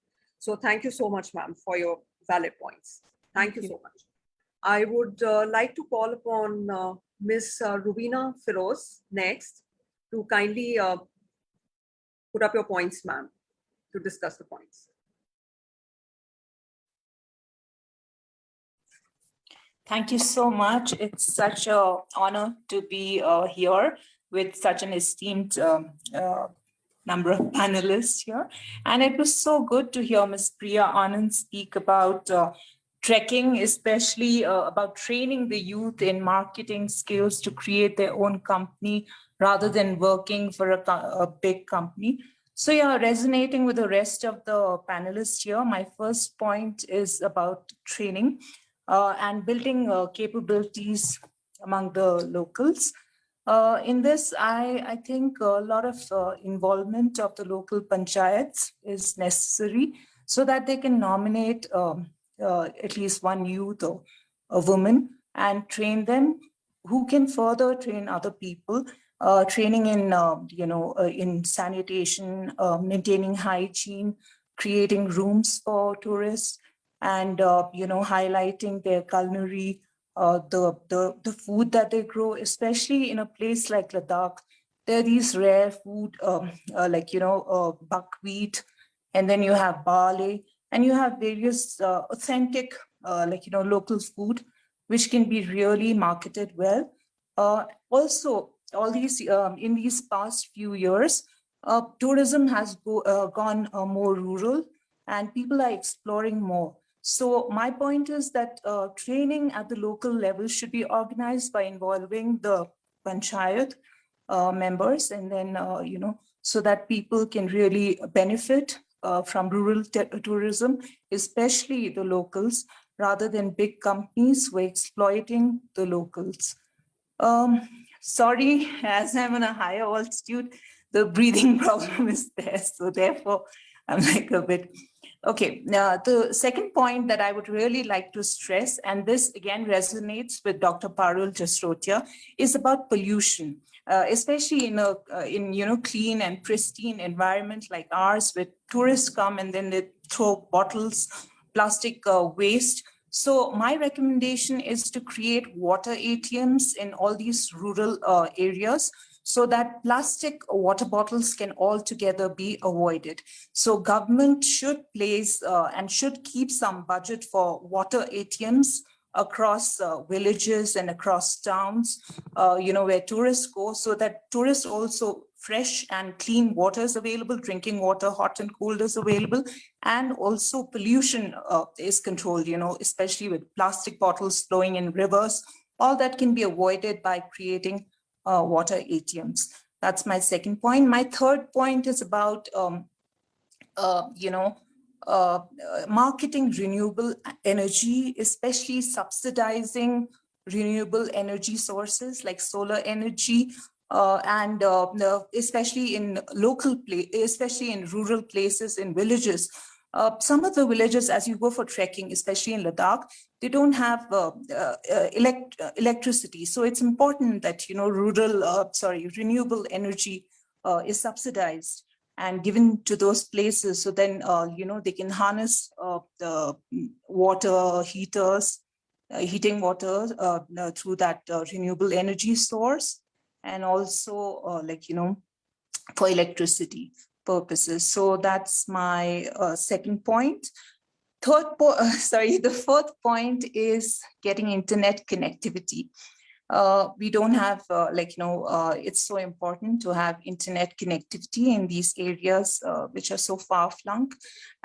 So thank you so much, ma'am, for your valid points. Thank you so much. I would like to call upon Ms. Rubina Feroz next to kindly put up your points, ma'am, to discuss the points. Thank you so much. It's such an honor to be here with such an esteemed number of panelists here. And it was so good to hear Ms. Priya Anand speak about trekking, especially about training the youth in marketing skills to create their own company rather than working for a big company. So yeah, resonating with the rest of the panelists here, my first point is about training and building capabilities among the locals. In this, I think a lot of involvement of the local panchayats is necessary so that they can nominate at least one youth or a woman and train them who can further train other people. Training in, in sanitation, maintaining hygiene, creating rooms for tourists, and, highlighting their culinary, the food that they grow, especially in a place like Ladakh. There are these rare food, buckwheat, and then you have barley, and you have various authentic, local food, which can be really marketed well. Also, all these in these past few years, tourism has gone more rural and people are exploring more. So my point is that training at the local level should be organized by involving the panchayat members, and then, so that people can really benefit from rural tourism, especially the locals, rather than big companies who are exploiting the locals. Sorry, as I'm in a higher altitude, the breathing problem is there. So therefore, I'm like a bit, okay. Now, the second point that I would really like to stress, and this again resonates with Dr. Parul Jasrotia, is about pollution. Especially in a clean and pristine environment like ours, where tourists come and then they throw bottles, plastic waste. So my recommendation is to create water ATMs in all these rural areas, so that plastic water bottles can altogether be avoided. So government should place and should keep some budget for water ATMs across villages and across towns, where tourists go, so that tourists also fresh and clean water is available, drinking water, hot and cold is available, and also pollution is controlled, especially with plastic bottles flowing in rivers. All that can be avoided by creating water ATMs. That's my second point. My third point is about, marketing renewable energy, especially subsidizing renewable energy sources like solar energy, and especially in especially in rural places, in villages. Some of the villages, as you go for trekking, especially in Ladakh, they don't have electricity. So it's important that, renewable energy is subsidized and given to those places. So then, they can harness the water heaters, heating water through that renewable energy source, and also for electricity purposes. So that's my second point. The fourth point is getting internet connectivity. We don't have, it's so important to have internet connectivity in these areas which are so far-flung.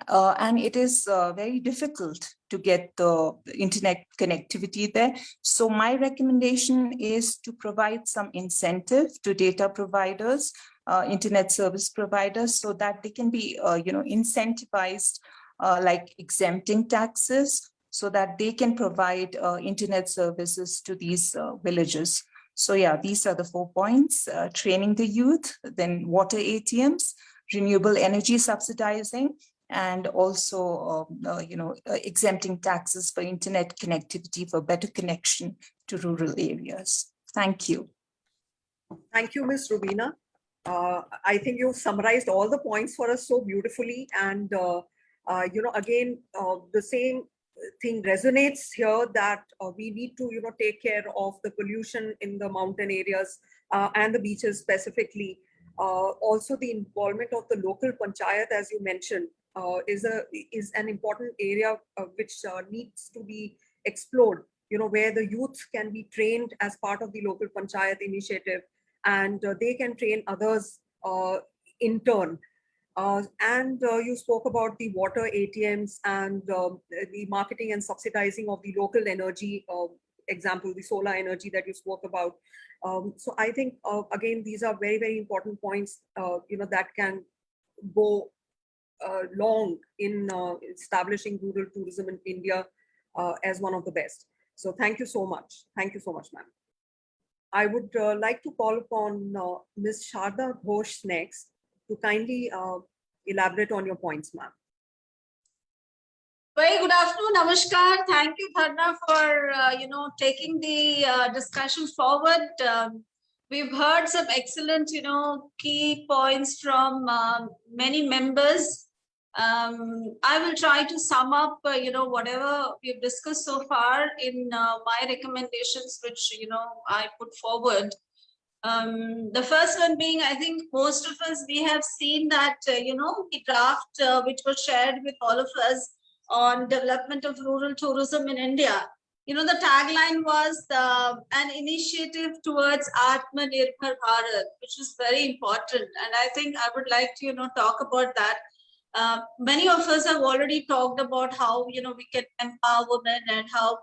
And it is very difficult to get the internet connectivity there. So my recommendation is to provide some incentive to data providers, internet service providers, so that they can be, incentivized, like exempting taxes, so that they can provide internet services to these villages. So yeah, these are the 4 points: training the youth, then water ATMs, renewable energy subsidizing, and also, exempting taxes for internet connectivity for better connection to rural areas. Thank you. Thank you, Ms. Rubina. I think you summarized all the points for us so beautifully. And, again, the same thing resonates here, that we need to, take care of the pollution in the mountain areas and the beaches specifically. Also, the involvement of the local panchayat, as you mentioned, is an important area which needs to be explored, where the youth can be trained as part of the local panchayat initiative, and they can train others in turn. And you spoke about the water ATMs and the marketing and subsidizing of the local energy, example, the solar energy that you spoke about. So I think, again, these are very, very important points, that can go long in establishing rural tourism in India as one of the best. So thank you so much. Thank you so much, ma'am. I would like to call upon Ms. Sharda Ghosh next to kindly elaborate on your points, ma'am. Very good afternoon, Namaskar. Thank you, Dharna, for taking the discussion forward. We've heard some excellent, key points from many members. I will try to sum up, whatever we've discussed so far in my recommendations, which, I put forward. The first one being, I think most of us, we have seen that, the draft which was shared with all of us on development of rural tourism in India. the tagline was an initiative towards Atmanirbhar Bharat, which is very important. And I think I would like to, talk about that. Many of us have already talked about how, we can empower women and how,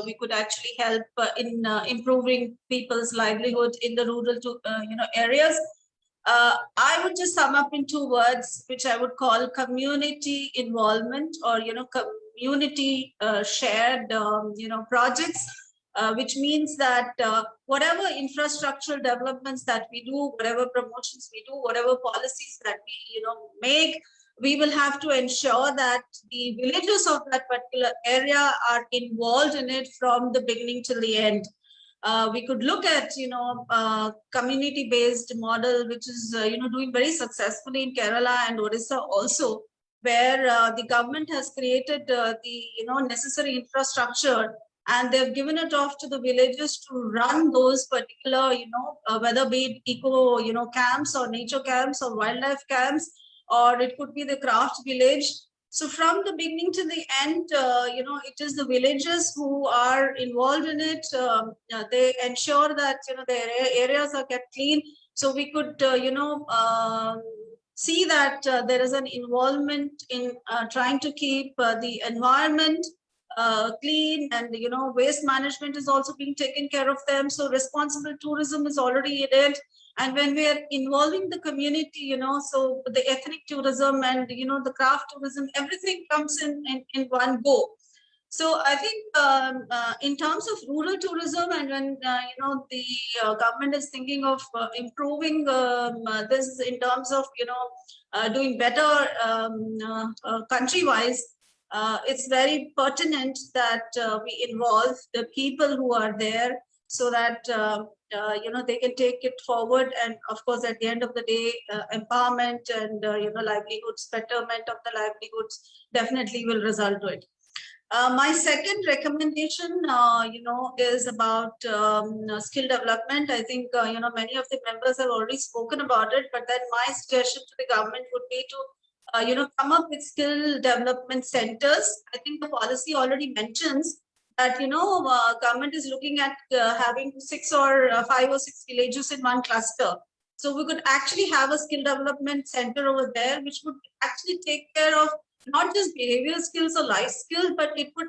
we could actually help in improving people's livelihood in the rural, areas. I would just sum up in 2 words, which I would call community involvement, or, community shared, projects, which means that whatever infrastructural developments that we do, whatever promotions we do, whatever policies that we, make, we will have to ensure that the villagers of that particular area are involved in it from the beginning till the end. We could look at, community-based model, which is, doing very successfully in Kerala and Odisha also, where the government has created the, necessary infrastructure, and they've given it off to the villagers to run those particular, whether be it eco, camps or nature camps or wildlife camps, or it could be the craft village. So from the beginning to the end, it is the villagers who are involved in it. They ensure that, their areas are kept clean. So we could, see that there is an involvement in trying to keep the environment clean, and, waste management is also being taken care of them. So responsible tourism is already in it. And when we are involving the community, so the ethnic tourism and, the craft tourism, everything comes in one go. So I think in terms of rural tourism, and when, the government is thinking of improving this in terms of, doing better country-wise, it's very pertinent that we involve the people who are there, so that they can take it forward. And of course, at the end of the day, empowerment and livelihoods, betterment of the livelihoods definitely will result to it. My second recommendation, is about skill development. I think many of the members have already spoken about it, but then my suggestion to the government would be to come up with skill development centers. I think the policy already mentions that, government is looking at having 5 or 6 villages in one cluster. So we could actually have a skill development center over there, which would actually take care of not just behavioral skills or life skills, but it would,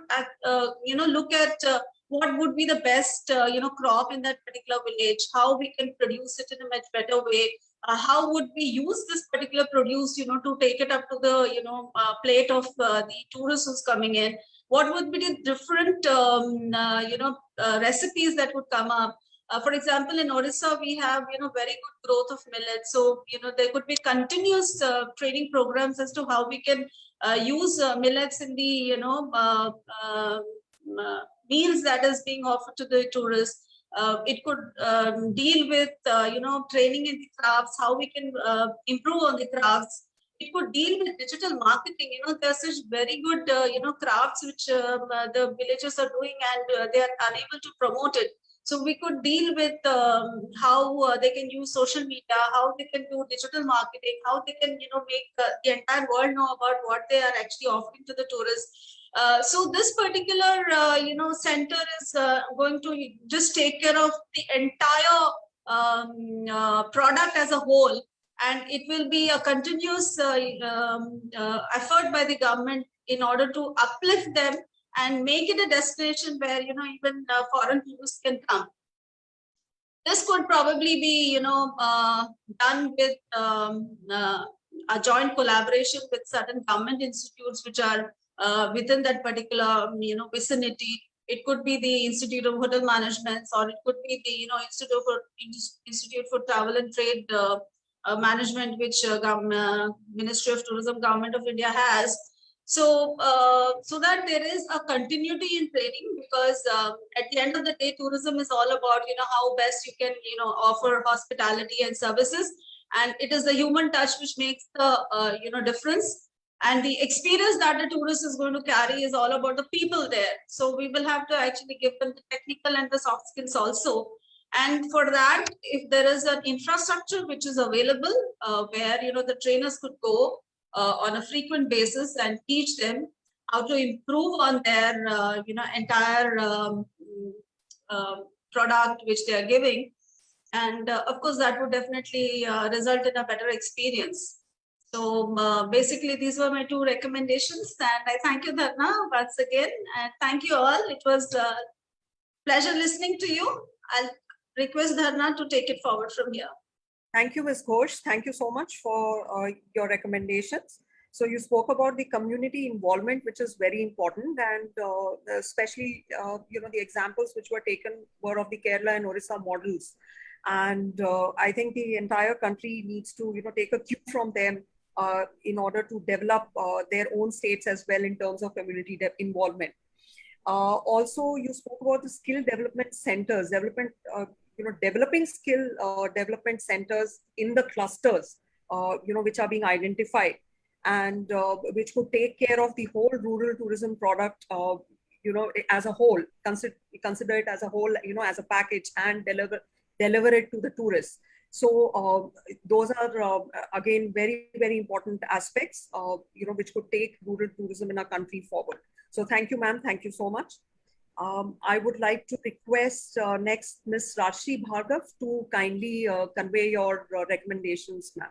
look at what would be the best, crop in that particular village, how we can produce it in a much better way. How would we use this particular produce, to take it up to the, plate of the tourists who's coming in? What would be the different, recipes that would come up? For example, in Odisha, we have, very good growth of millet. So, there could be continuous training programs as to how we can use millets in the, meals that is being offered to the tourists. It could deal with, training in the crafts, how we can improve on the crafts. It could deal with digital marketing. There's such very good, crafts which the villagers are doing, and they are unable to promote it. So we could deal with how they can use social media, how they can do digital marketing, how they can, make the entire world know about what they are actually offering to the tourists. So this particular, center is going to just take care of the entire product as a whole, and it will be a continuous effort by the government in order to uplift them and make it a destination where, even foreign tourists can come. This could probably be, done with a joint collaboration with certain government institutes which are within that particular, vicinity. It could be the Institute of Hotel Management, or it could be the, Institute for Travel and Trade Management, which Ministry of Tourism, Government of India has. So, so that there is a continuity in training, because at the end of the day, tourism is all about, how best you can, offer hospitality and services, and it is the human touch which makes the, difference. And the experience that the tourist is going to carry is all about the people there. So we will have to actually give them the technical and the soft skills also. And for that, if there is an infrastructure which is available, where, the trainers could go on a frequent basis and teach them, how to improve on their, entire product which they are giving. And of course, that would definitely result in a better experience. So basically, these were my 2 recommendations. And I thank you, Dharna, once again. And thank you all. It was a pleasure listening to you. I'll request Dharna to take it forward from here. Thank you, Ms. Ghosh. Thank you so much for your recommendations. So you spoke about the community involvement, which is very important, and especially, the examples which were taken were of the Kerala and Orissa models. And I think the entire country needs to, take a cue from them in order to develop their own states as well in terms of community involvement. Also, you spoke about the skill development centers, developing skill development centers in the clusters, which are being identified, and which could take care of the whole rural tourism product, as a whole, consider it as a whole, as a package, and deliver it to the tourists. So those are again very, very important aspects, which could take rural tourism in our country forward. So thank you, ma'am. Thank you so much. I would like to request next Ms. Rajshri Bhargav to kindly convey your recommendations, ma'am.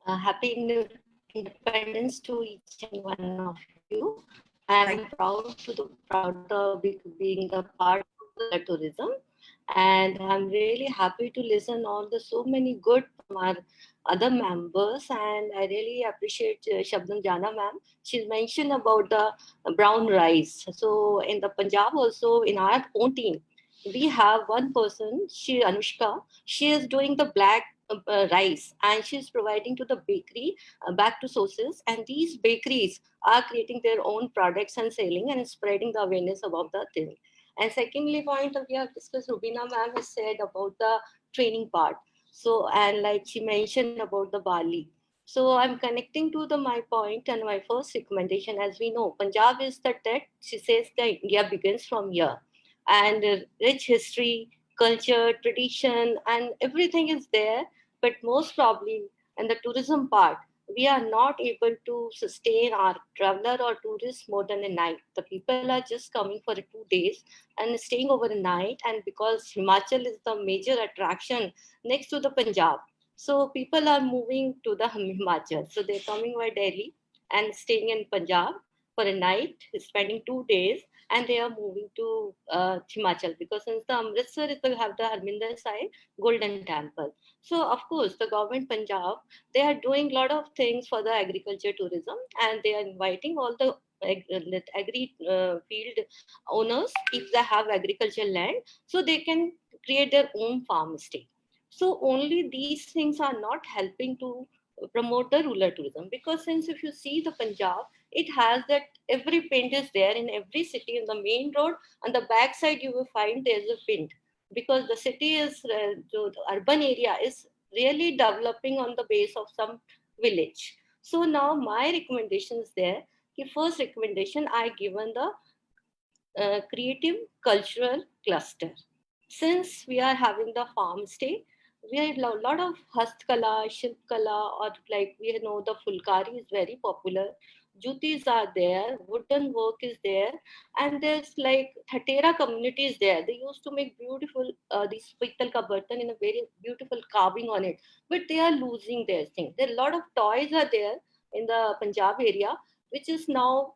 Happy Independence to each and one of you. I'm proud of being a part of the tourism, and I'm really happy to listen all the so many good from our other members, and I really appreciate Shabnam Jana ma'am. She mentioned about the brown rice. So in the Punjab also, in our own team, we have one person, Anushka. She is doing the black rice, and she's providing to the bakery back to sources, and these bakeries are creating their own products and selling and spreading the awareness about the thing. And secondly, point we have discussed, Rubina ma'am has said about the training part. So, and like she mentioned about the Bali. So I'm connecting to my point, and my first recommendation, as we know, Punjab is the TET. She says that India begins from here, and rich history, culture, tradition, and everything is there. But most probably in the tourism part, we are not able to sustain our traveler or tourists more than a night. The people are just coming for 2 days and staying over a night. And because Himachal is the major attraction next to the Punjab, so people are moving to the Himachal. So they're coming by Delhi and staying in Punjab for a night, spending 2 days, and they are moving to Himachal, because since the Amritsar is have the Harminder Sahib Golden Temple. So of course, the government Punjab, they are doing a lot of things for the agriculture tourism, and they are inviting all the agri field owners, if they have agricultural land, so they can create their own farm stay. So only these things are not helping to promote the rural tourism, because since if you see the Punjab, it has that every pint is there in every city. In the main road, on the back side, you will find there's a pint, because the city is, the urban area is really developing on the base of some village. So now my recommendation is there. The first recommendation I given the creative cultural cluster. Since we are having the farm stay, we have a lot of Hastkala, Shilpkala, or like we know the Fulkari is very popular. Jutis are there, wooden work is there, and there's like Thatera community is there. They used to make beautiful these Pital ka bartan in a very beautiful carving on it, but they are losing their thing. There are a lot of toys are there in the Punjab area, which is now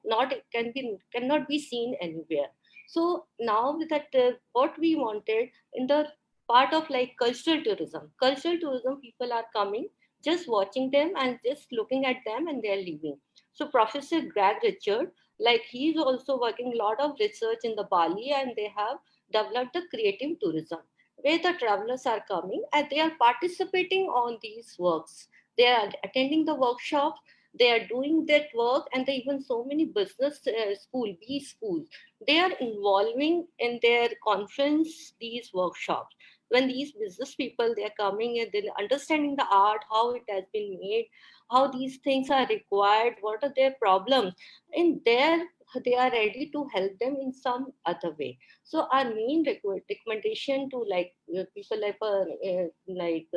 cannot be seen anywhere. So now with that, what we wanted in the part of like cultural tourism, people are coming, just watching them and just looking at them, and they're leaving. So Professor Greg Richard, like he's also working a lot of research in the Bali, and they have developed the creative tourism, where the travelers are coming and they are participating on these works. They are attending the workshops, they are doing that work, and they even so many business schools, they are involving in their conference, these workshops. When these business people, they are coming and they're understanding the art, how it has been made, how these things are required, what are their problems, in there they are ready to help them in some other way. So our main recommendation to like people like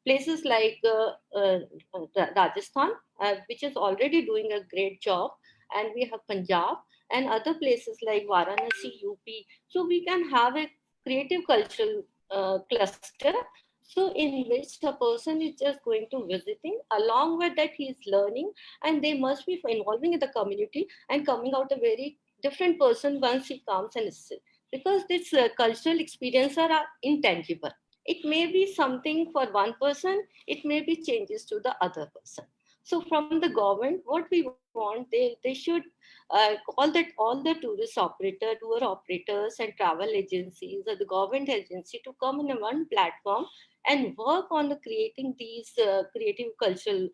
Places like Rajasthan, which is already doing a great job, and we have Punjab and other places like Varanasi, UP. So we can have a creative cultural cluster. So in which a person is just going to visiting, along with that he is learning, and they must be involving in the community and coming out a very different person once he comes and sits. Because this cultural experiences are intangible. It may be something for one person, it may be changes to the other person. So from the government, what we want, they should all the tourist operator, tour operators and travel agencies or the government agency to come in a one platform and work on the creating these creative cultural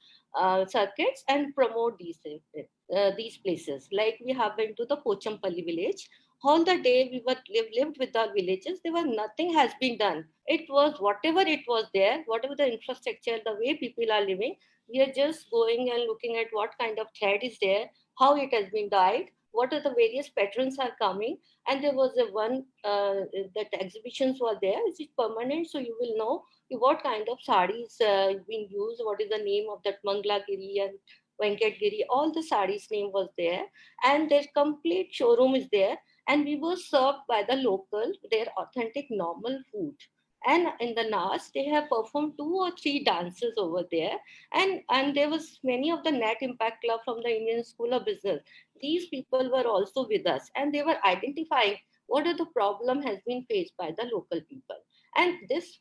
circuits and promote these places. Like we have been to the Pochampalli village. All the day we were lived with our villages, there was nothing has been done. It was whatever it was there, whatever the infrastructure, the way people are living, we are just going and looking at what kind of thread is there, how it has been dyed, what are the various patterns are coming. And there was a one that exhibitions were there. Is it permanent? So you will know what kind of sarees being used, what is the name of that Mangalagiri and Venkatgiri, all the sarees name was there, and their complete showroom is there. And we were served by the local, their authentic normal food. And in the Nas, they have performed 2 or 3 dances over there. And there was many of the Net Impact Club from the Indian School of Business. These people were also with us, and they were identifying what are the problem has been faced by the local people. And this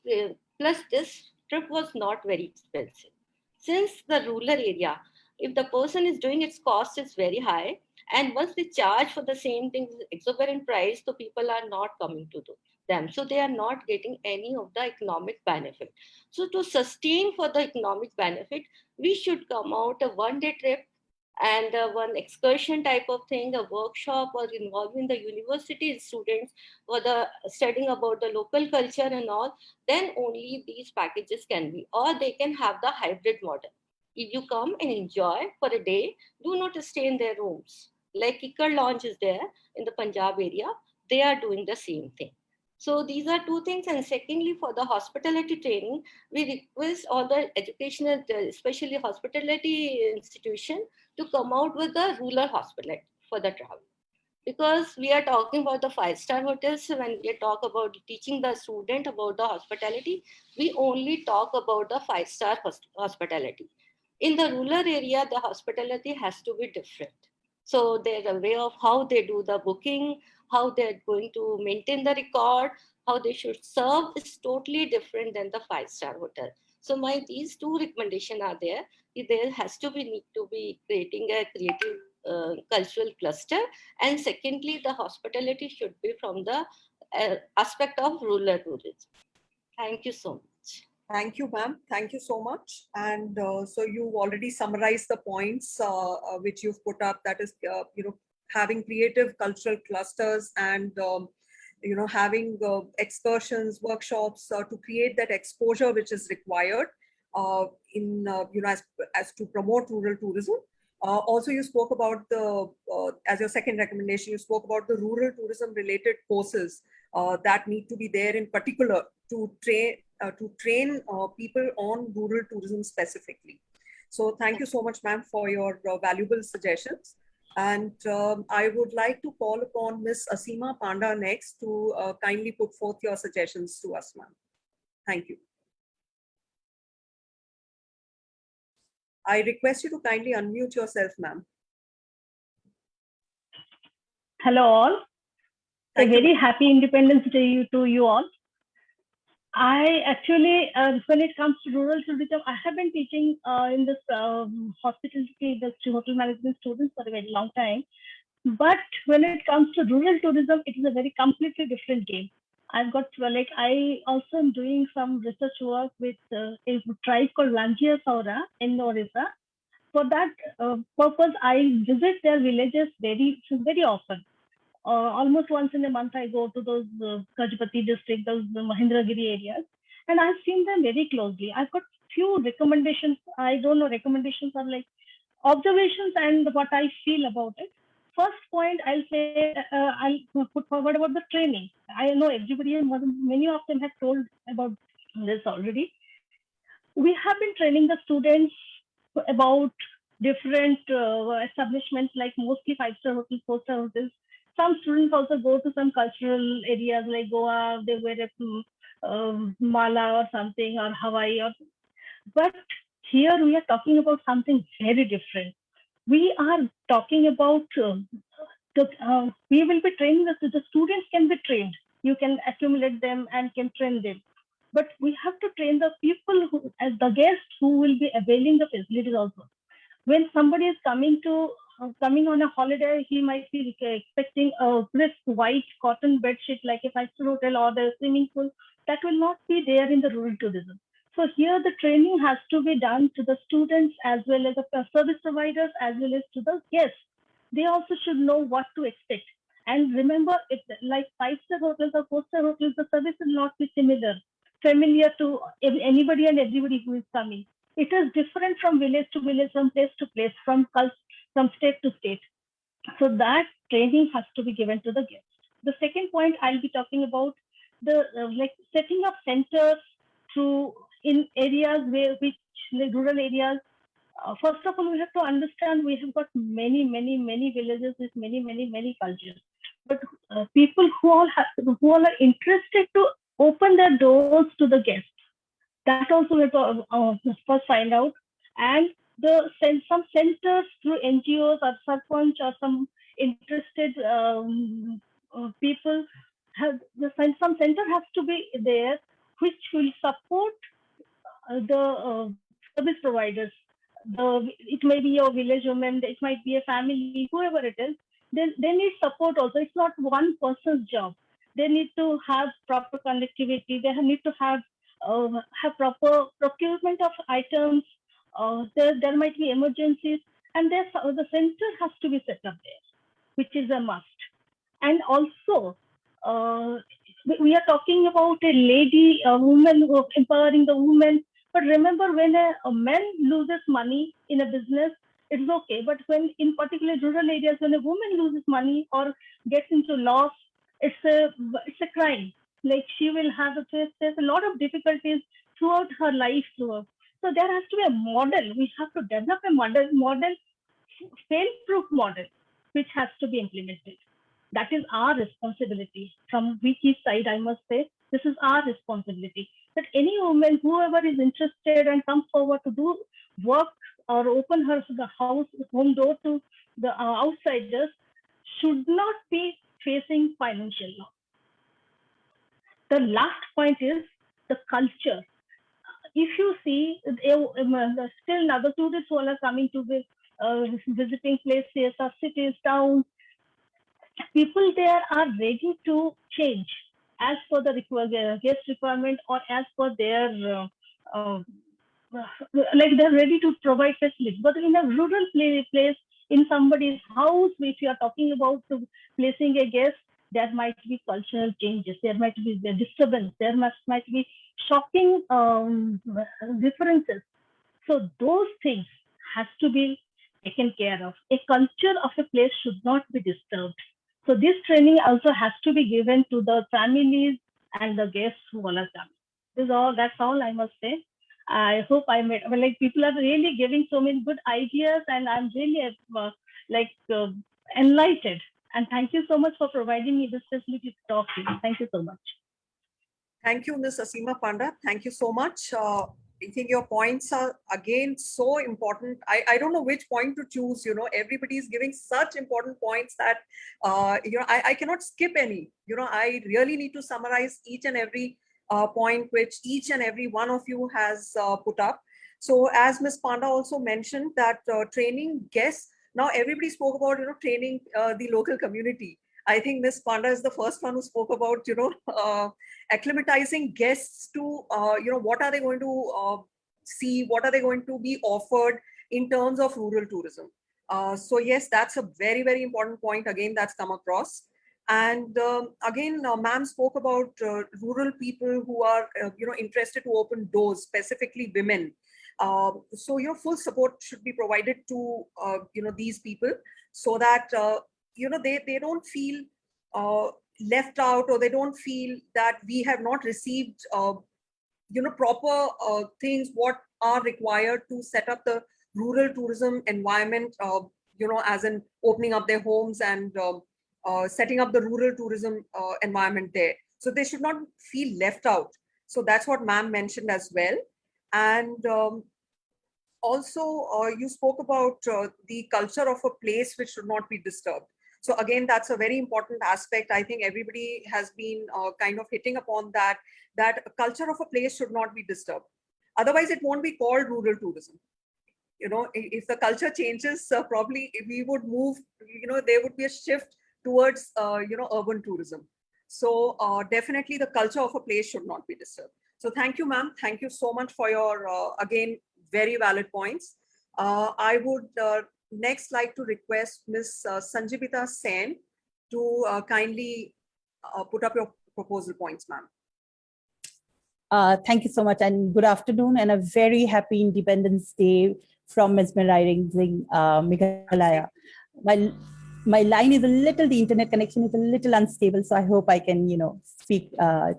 plus this trip was not very expensive. Since the rural area, if the person is doing, its cost is very high, and once they charge for the same thing exorbitant price, so people are not coming to do them, so they are not getting any of the economic benefit. So to sustain for the economic benefit, we should come out a one-day trip and one excursion type of thing, a workshop, or involving the university students for the studying about the local culture and all. Then only these packages can be, or they can have the hybrid model. If you come and enjoy for a day, do not stay in their rooms. Like Kikkar Lounge is there in the Punjab area, they are doing the same thing. So these are two things. And secondly, for the hospitality training, we request all the educational, especially hospitality institution, to come out with a rural hospitality for the travel. Because we are talking about the 5-star hotels, when we talk about teaching the student about the hospitality, we only talk about the 5-star hospitality. In the rural area, the hospitality has to be different. So their way of how they do the booking, how they're going to maintain the record, how they should serve is totally different than the 5-star hotel. So these 2 recommendations are there. There has to be need to be creating a creative cultural cluster, and secondly, the hospitality should be from the aspect of rural tourism. Thank you so much. Thank you, ma'am. Thank you so much. And so you've already summarized the points which you've put up. That is, having creative cultural clusters and having excursions, workshops to create that exposure which is required as to promote rural tourism. Also, you spoke about as your second recommendation, you spoke about the rural tourism related courses that need to be there in particular to train people on rural tourism specifically. So thank you so much, ma'am, for your valuable suggestions. And I would like to call upon Ms. Asima Panda next to kindly put forth your suggestions to us, ma'am. Thank you. I request you to kindly unmute yourself, ma'am. Hello all. A very happy Independence Day to you all. I actually, when it comes to rural tourism, I have been teaching in this hospitality industry, hotel management students for a very long time. But when it comes to rural tourism, it is a very completely different game. I also am doing some research work with a tribe called Langia Saura in Orissa. For that purpose, I visit their villages very often. Almost once in a month, I go to those Gajapati district, those Mahendragiri areas, and I've seen them very closely. I've got few recommendations. I don't know, recommendations are like observations and what I feel about it. First point, I'll say, I'll put forward about the training. I know everybody, many of them have told about this already. we have been training the students about different establishments, like mostly 5-star hotels, 4-star hotels. Some students also go to some cultural areas like Goa, they wear a mala or something, or Hawaii, but here we are talking about something very different. We are talking about we will be training the students can be trained. You can accumulate them and can train them. But we have to train the people who, as the guests who will be availing the facilities also. When somebody is coming on a holiday, he might be expecting a crisp white cotton bed sheet like a 5-star hotel or the swimming pool. That will not be there in the rural tourism. So here the training has to be done to the students as well as the service providers as well as to the guests. They also should know what to expect. And remember, if like 5-star hotels or 4-star hotels, the service will not be familiar to anybody and everybody who is coming. It is different from village to village, from place to place, from state to state. So that training has to be given to the guests. The second point I'll be talking about the like setting up centers in areas rural areers. First of all, we have to understand we have got many villages with many cultures. But people who all are interested to open their doors to the guests, that also we have to first find out. And some centers through NGOs or Sarpanch or some interested people some center has to be there which will support the service providers. It may be a village woman, it might be a family, whoever it is. They need support also. It's not one person's job. They need to have proper connectivity. They need to have proper procurement of items. There might be emergencies, and the center has to be set up there, which is a must. And also, we are talking about a woman empowering the woman. But remember, when a man loses money in a business, it's okay. But when, in particular rural areas, when a woman loses money or gets into loss, it's a crime. Like she will have there's a lot of difficulties throughout her life. So there has to be a model. We have to develop a model, fail-proof model, which has to be implemented. That is our responsibility from Viki's side. I must say, this is our responsibility. That any woman, whoever is interested and comes forward to do work or open the home door to the outsiders, should not be facing financial loss. The last point is the culture. If you see, still other tourists who are coming to the visiting places or cities, towns, people there are ready to change as per the guest requirement or as per their like they're ready to provide facilities. But in a rural place, in somebody's house, if you are talking about placing a guest, there might be cultural changes, there might be the disturbance, there might be shocking differences. So those things has to be taken care of. A culture of a place should not be disturbed. So this training also has to be given to the families and the guests who are coming. That's all I must say. I hope people are really giving so many good ideas, and I'm really enlightened. And thank you so much for providing me this facility to talk to you. Thank you so much. Thank you, Ms. Asima Panda. Thank you so much. I think your points are again so important. I don't know which point to choose. Everybody is giving such important points that I cannot skip any. I really need to summarize each and every point which each and every one of you has put up. So as Ms. Panda also mentioned that training guests. Now everybody spoke about training the local community. I think Ms. Panda is the first one who spoke about acclimatizing guests to what are they going to see, what are they going to be offered in terms of rural tourism. So yes, that's a very important point again that's come across. And again, ma'am spoke about rural people who are interested to open doors, specifically women. So full support should be provided to these people, so that they don't feel left out, or they don't feel that we have not received proper things what are required to set up the rural tourism environment, as in opening up their homes and setting up the rural tourism environment there. So they should not feel left out. So that's what ma'am mentioned as well. And also, you spoke about the culture of a place which should not be disturbed. So again, that's a very important aspect. I think everybody has been kind of hitting upon that culture of a place should not be disturbed. Otherwise, it won't be called rural tourism. If the culture changes, probably we would move, there would be a shift towards, urban tourism. So definitely the culture of a place should not be disturbed. So thank you, ma'am. Thank you so much for your, again, very valid points. I would next like to request Ms. Sanjibita Sen to kindly put up your proposal points, ma'am. Thank you so much, and good afternoon, and a very happy Independence Day from mesmerizing Meghalaya. My line is the internet connection is a little unstable, so I hope I can, speak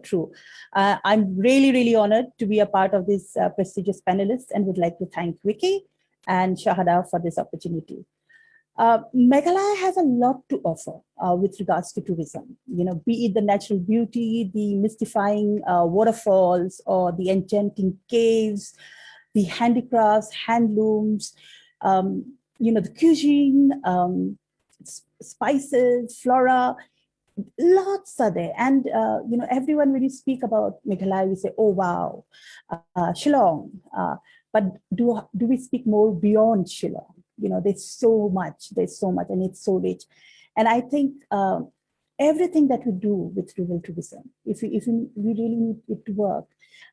true. I'm really, really honored to be a part of this prestigious panelists, and would like to thank Vicky and Shahada for this opportunity. Meghalaya has a lot to offer with regards to tourism, be it the natural beauty, the mystifying waterfalls, or the enchanting caves, the handicrafts, handlooms, the cuisine, spices, flora, lots are there. And, everyone, when you speak about Meghalaya, we say, oh, wow, Shillong. But do we speak more beyond Shillong? There's so much, and it's so rich. And I think everything that we do with rural tourism, if we really need it to work,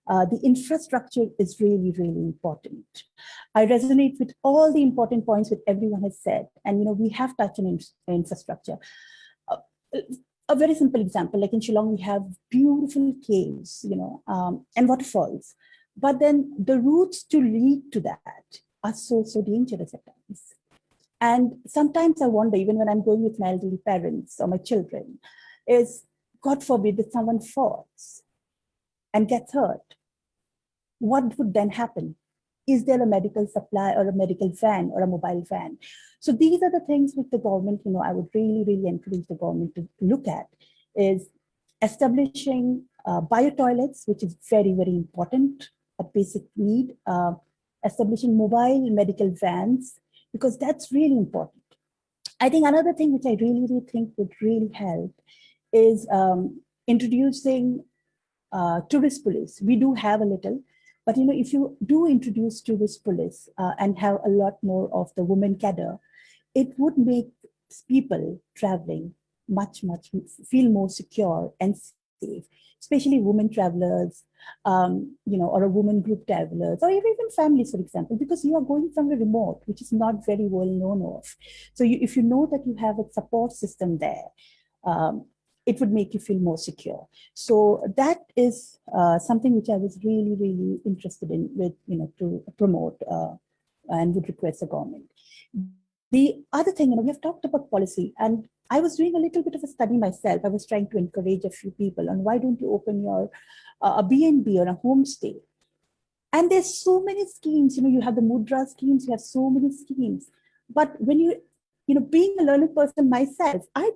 the infrastructure is really, really important. I resonate with all the important points that everyone has said. And, we have touched on infrastructure. A very simple example, like in Shillong, we have beautiful caves, and waterfalls. But then the routes to lead to that are so dangerous at times. And sometimes I wonder, even when I'm going with my elderly parents or my children, is, God forbid, that someone falls and gets hurt. What would then happen? Is there a medical supply or a medical van or a mobile van? So these are the things which the government, I would really, really encourage the government to look at, is establishing bio-toilets, which is very, very important, a basic need, establishing mobile medical vans, because that's really important. I think another thing which I really, really think would really help is introducing tourist police. We do have a little, but if you do introduce tourist police and have a lot more of the women cadre, it would make people traveling much feel more secure and safe, especially women travelers, or a woman group travelers, or even families, for example, because you are going somewhere remote, which is not very well known of. So if you know that you have a support system there, it would make you feel more secure. So that is something which I was really, really interested in with, to promote and would request the government. The other thing, we have talked about policy, and I was doing a little bit of a study myself. I was trying to encourage a few people on why don't you open your a B&B or a homestay. And there's so many schemes, you have the Mudra schemes, you have so many schemes. But when being a learned person myself, I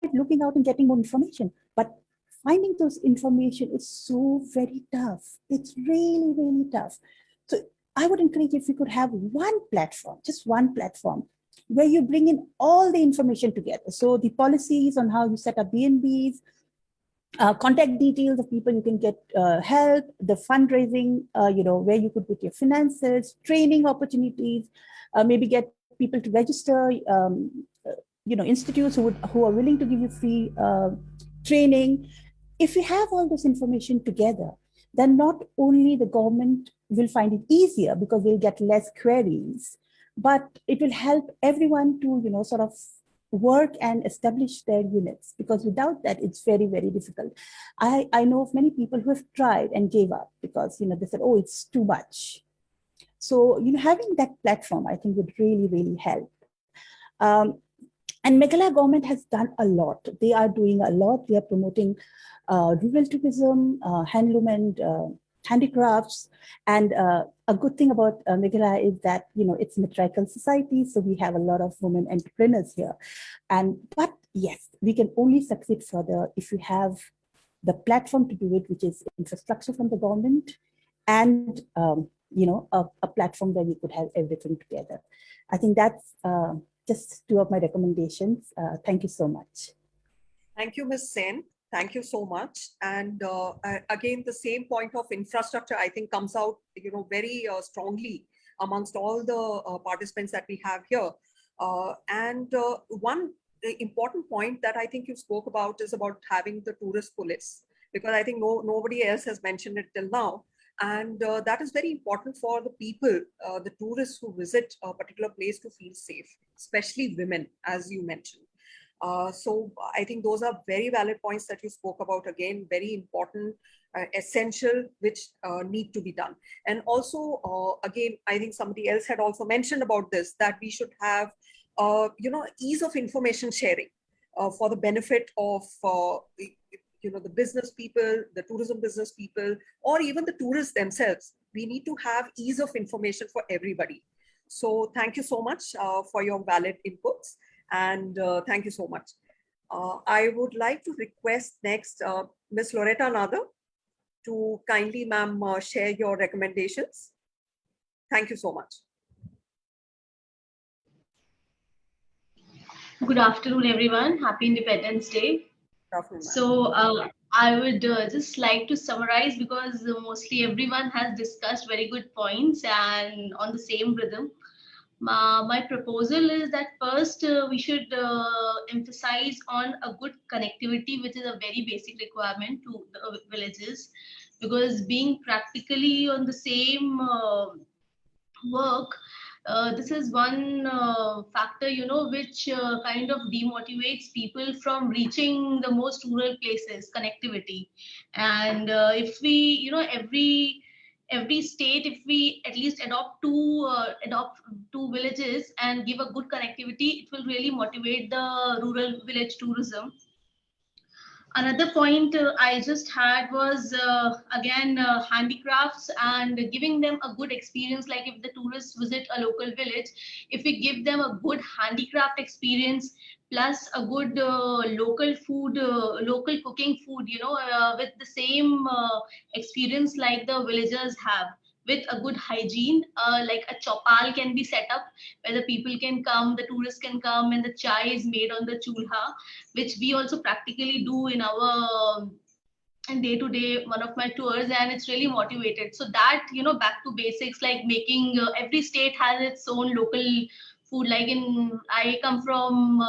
tried looking out and getting more information, but finding those information is so very tough. It's really, really tough. So I would encourage if we could have one platform, just one platform, where you bring in all the information together. So the policies on how you set up B&Bs, contact details of people you can get help, the fundraising, where you could put your finances, training opportunities, maybe get people to register, institutes who are willing to give you free training. If we have all this information together, then not only the government will find it easier because they'll get less queries, but it will help everyone to, sort of work and establish their units, because without that, it's very, very difficult. I know of many people who have tried and gave up because, they said, oh, it's too much. So, having that platform, I think would really, really help. And Meghalaya government has done a lot. They are doing a lot. They are promoting rural tourism, handloom and handicrafts. And a good thing about Meghalaya is that, it's a matriarchal society. So we have a lot of women entrepreneurs here. But yes, we can only succeed further if we have the platform to do it, which is infrastructure from the government, and a platform where we could have everything together. I think that's just two of my recommendations. Thank you so much. Thank you, Ms. Sen. Thank you so much. And again, the same point of infrastructure, I think, comes out, very strongly amongst all the participants that we have here. One important point that I think you spoke about is about having the tourist police, because I think nobody else has mentioned it till now. And that is very important for the people, the tourists who visit a particular place, to feel safe, especially women, as you mentioned. So I think those are very valid points that you spoke about. Again, very important, essential, which need to be done. And also, again, I think somebody else had also mentioned about this, that we should have, ease of information sharing for the benefit of the business people, the tourism business people, or even the tourists themselves. We need to have ease of information for everybody. So thank you so much for your valid inputs, and thank you so much. I would like to request next Ms. Loretta Nada to kindly, ma'am, share your recommendations. Thank you so much. Good afternoon, everyone. Happy Independence Day. So I would just like to summarize, because mostly everyone has discussed very good points and on the same rhythm. My proposal is that first we should emphasize on a good connectivity, which is a very basic requirement to the villages, because being practically on the same work, this is one factor, which kind of demotivates people from reaching the most rural places, connectivity. And if we, every state, if we at least adopt two villages and give a good connectivity, it will really motivate the rural village tourism. Another point I just had was, again, handicrafts, and giving them a good experience. Like if the tourists visit a local village, if we give them a good handicraft experience, plus a good local food, local cooking food, with the same experience like the villagers have, with a good hygiene, like a chopal can be set up where the people can come, the tourists can come, and the chai is made on the chulha, which we also practically do in our day-to-day one of my tours, and it's really motivated. So that, back to basics, like making, every state has its own local food. Like I come from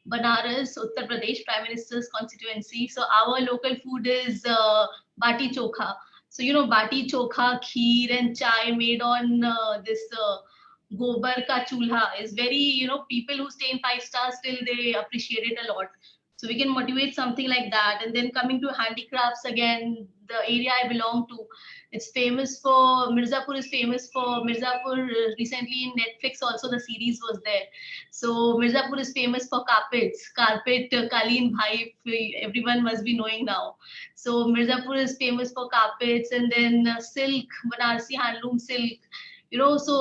Banaras, Uttar Pradesh, Prime Minister's constituency. So our local food is bati chokha. So, bati chokha, kheer and chai made on this gobar ka chulha is very, people who stay in 5 stars still, they appreciate it a lot. So we can motivate something like that. And then coming to handicrafts, again, the area I belong to, it's famous for, Mirzapur is famous for, Mirzapur recently in Netflix also the series was there. So Mirzapur is famous for carpets, Kaleen Bhai, everyone must be knowing now. So Mirzapur is famous for carpets, and then silk, Banarsi handloom silk. So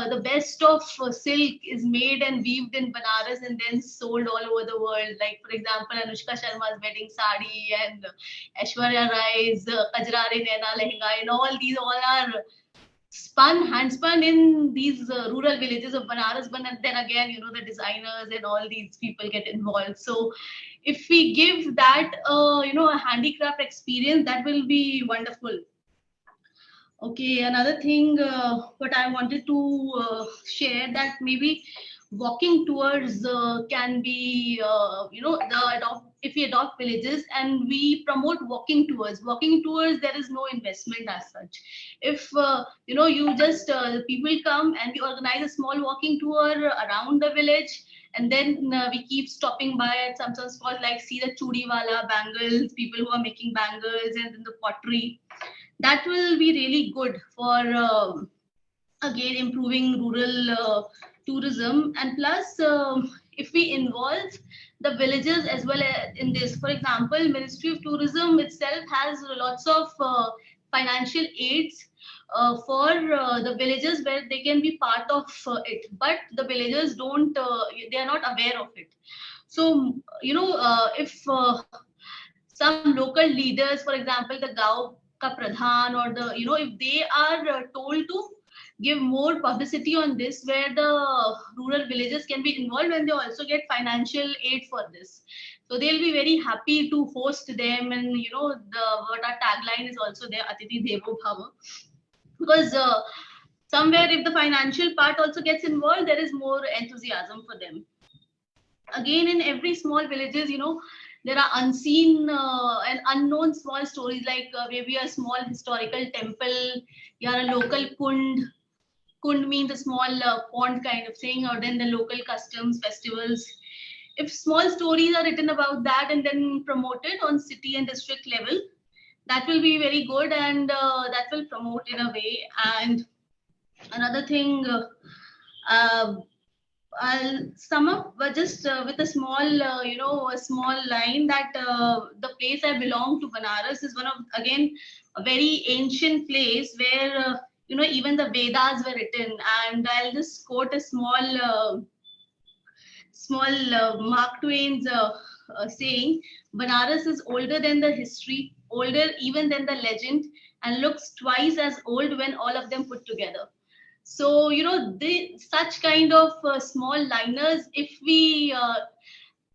the best of silk is made and weaved in Banaras and then sold all over the world. Like, for example, Anushka Sharma's wedding sari and Aishwarya Rai's Kajrare Naina Lehenga, and all these all are hand spun in these rural villages of Banaras. But then again, the designers and all these people get involved. So if we give that, a handicraft experience, that will be wonderful. Okay, another thing what I wanted to share, that maybe walking tours can be, if we adopt villages and we promote walking tours, there is no investment as such. If, you just, people come and we organize a small walking tour around the village, and then we keep stopping by at some spots, like see the chudi-wala bangles, people who are making bangles, and then the pottery. That will be really good for, again, improving rural tourism. And plus, if we involve the villagers as well in this. For example, Ministry of Tourism itself has lots of financial aids for the villagers where they can be part of it, but the villagers don't, they are not aware of it. So, if some local leaders, for example, the Gao ka Pradhan or the, if they are told to give more publicity on this, where the rural villages can be involved and they also get financial aid for this. So they'll be very happy to host them. And, what our tagline is also there, Atithi Devo Bhava. Because somewhere if the financial part also gets involved, there is more enthusiasm for them. Again, in every small villages, there are unseen and unknown small stories, like maybe a small historical temple, or a local kund. Kund means a small pond kind of thing, or then the local customs, festivals. If small stories are written about that and then promoted on city and district level, that will be very good, and that will promote in a way. And another thing, I'll sum up just with a small, a small line that the place I belong to, Banaras, is one of, again, a very ancient place where, even the Vedas were written. And I'll just quote a small, Mark Twain's saying, Banaras is older than the history, older even than the legend, and looks twice as old when all of them put together. So, such kind of small liners, if we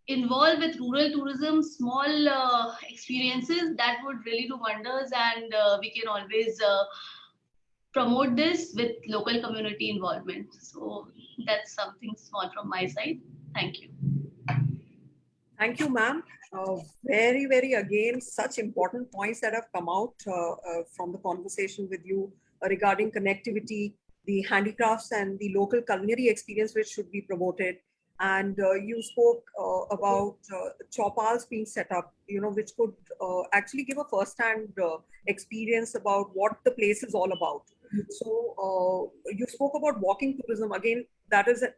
involve with rural tourism, small experiences, that would really do wonders. And we can always promote this with local community involvement. So that's something small from my side. Thank you. Thank you, ma'am. Very, very, again, such important points that have come out from the conversation with you regarding connectivity, the handicrafts and the local culinary experience which should be promoted. And you spoke about chopals being set up, which could actually give a first-hand experience about what the place is all about. So you spoke about walking tourism. Again, that is a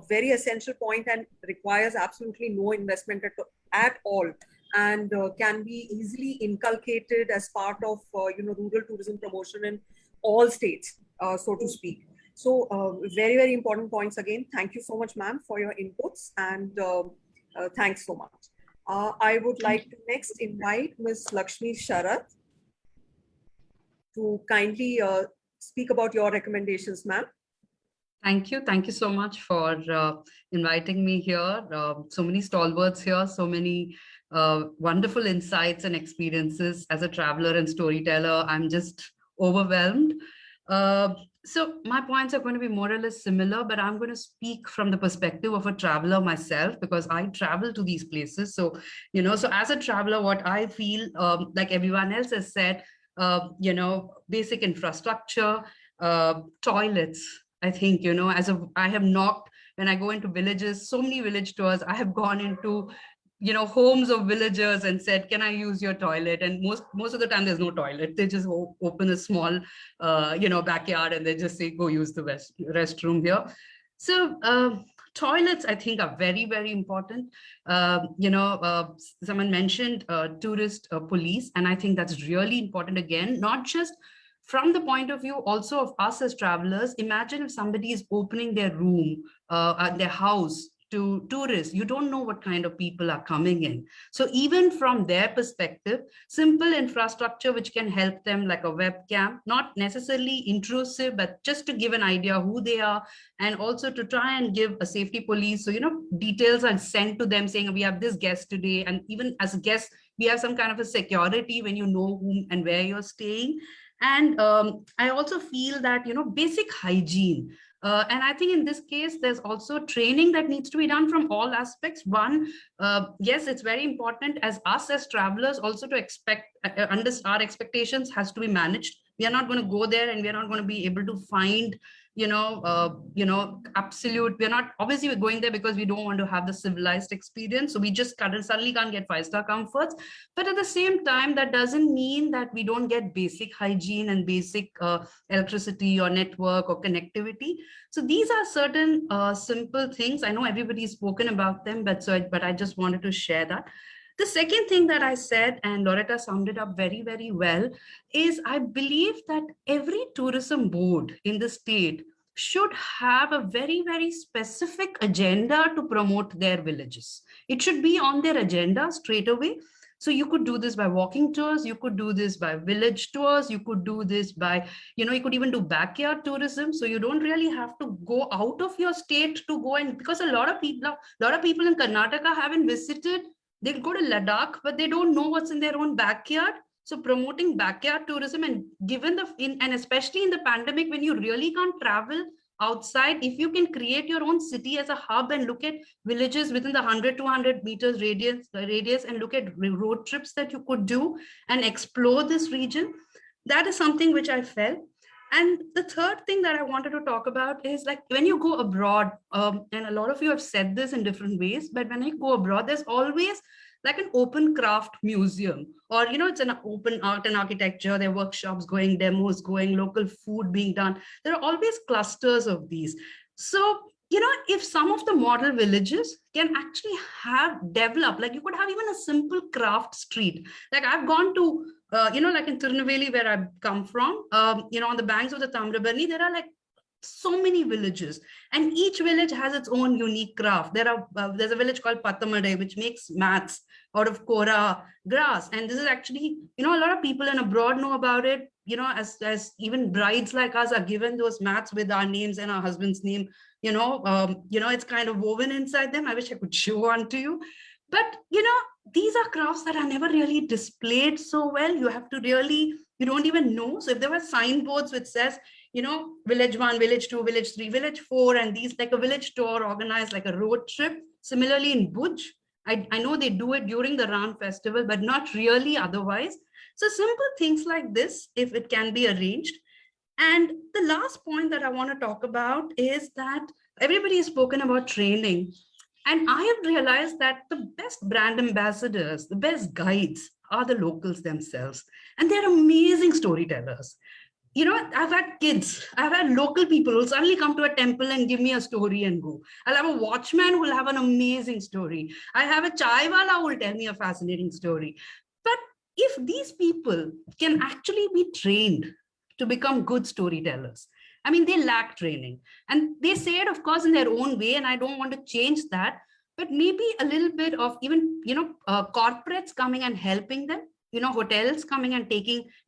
very essential point and requires absolutely no investment at all, and can be easily inculcated as part of rural tourism promotion in all states, so to speak. So very, very important points again. Thank you so much, ma'am, for your inputs, and thanks so much. I would like to next invite Ms. Lakshmi Sharath to kindly speak about your recommendations, ma'am. Thank you. Thank you so much for inviting me here. So many stalwarts here, so many wonderful insights and experiences. As a traveler and storyteller, I'm just overwhelmed. So my points are going to be more or less similar, but I'm going to speak from the perspective of a traveler myself, because I travel to these places. So, so as a traveler, what I feel, like everyone else has said, basic infrastructure, toilets. I think, I have knocked, when I go into villages, so many village tours, I have gone into, homes of villagers and said, can I use your toilet? And most of the time there's no toilet. They just open a small, backyard and they just say, go use the restroom here. So toilets, I think, are very, very important. Someone mentioned tourist police, and I think that's really important again, not just from the point of view also of us as travelers. Imagine if somebody is opening their room, their house to tourists. You don't know what kind of people are coming in. So even from their perspective, simple infrastructure which can help them, like a webcam, not necessarily intrusive, but just to give an idea who they are, and also to try and give a safety police. So, details are sent to them saying, we have this guest today. And even as a guest, we have some kind of a security when you know whom and where you're staying. And I also feel that, basic hygiene. And I think in this case, there's also training that needs to be done from all aspects. One, yes, it's very important as us as travelers also to expect, our expectations has to be managed. We are not going to go there and we are not going to be able to find, absolute, obviously we're going there because we don't want to have the civilized experience. So we just suddenly can't get 5-star comforts. But at the same time, that doesn't mean that we don't get basic hygiene and basic electricity or network or connectivity. So these are certain simple things. I know everybody's spoken about them, but I just wanted to share that. The second thing that I said, and Loretta summed it up very, very well, is I believe that every tourism board in the state should have a very, very specific agenda to promote their villages. It should be on their agenda straight away. So you could do this by walking tours, you could do this by village tours, you could do this by, you could even do backyard tourism. So you don't really have to go out of your state to go, and because a lot of people in Karnataka haven't visited, they'll go to Ladakh, but they don't know what's in their own backyard. So promoting backyard tourism, and given and especially in the pandemic, when you really can't travel outside, if you can create your own city as a hub and look at villages within the 100 200 meters radius and look at road trips that you could do and explore this region, that is something which I felt. And the third thing that I wanted to talk about is, like, when you go abroad, and a lot of you have said this in different ways, but when I go abroad, there's always like an open craft museum, or it's an open art and architecture. There are workshops going, demos going, local food being done. There are always clusters of these. So if some of the model villages can actually have developed, like you could have even a simple craft street. Like I've gone to like in Tirunelveli, where I've come from, on the banks of the Tamrabarni, there are like so many villages, and each village has its own unique craft. There's a village called Pattamade, which makes mats out of kora grass, and this is actually, a lot of people in abroad know about it. As even brides like us are given those mats with our names and our husband's name. It's kind of woven inside them. I wish I could show one to you, but these are crafts that are never really displayed so well. You don't even know. So if there were signboards which says, village 1, village 2, village 3, village 4, and these, like a village tour organized like a road trip. Similarly in Bhuj, I know they do it during the Ran festival, but not really otherwise. So simple things like this, if it can be arranged. And the last point that I want to talk about is that everybody has spoken about training. And I have realized that the best brand ambassadors, the best guides are the locals themselves. And they're amazing storytellers. I've had kids, I've had local people who suddenly come to a temple and give me a story and go. I'll have a watchman who will have an amazing story. I have a chaiwala who will tell me a fascinating story. But if these people can actually be trained to become good storytellers, I mean, they lack training, and they say it, of course, in their own way, and I don't want to change that, but maybe a little bit of even, corporates coming and helping them, hotels coming and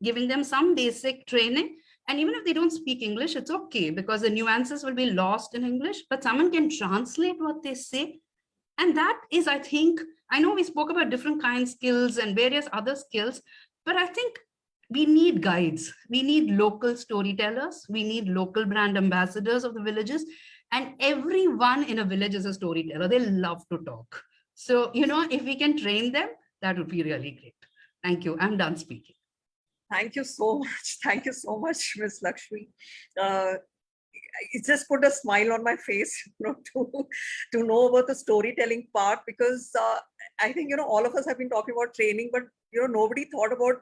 giving them some basic training. And even if they don't speak English, it's okay, because the nuances will be lost in English, but someone can translate what they say. And that is, I think, I know we spoke about different kinds of skills and various other skills, but I think we need guides. We need local storytellers. We need local brand ambassadors of the villages. And everyone in a village is a storyteller. They love to talk. So, if we can train them, that would be really great. Thank you. I'm done speaking. Thank you so much. Thank you so much, Ms. Lakshmi. It just put a smile on my face, to know about the storytelling part, because I think, all of us have been talking about training, but, nobody thought about,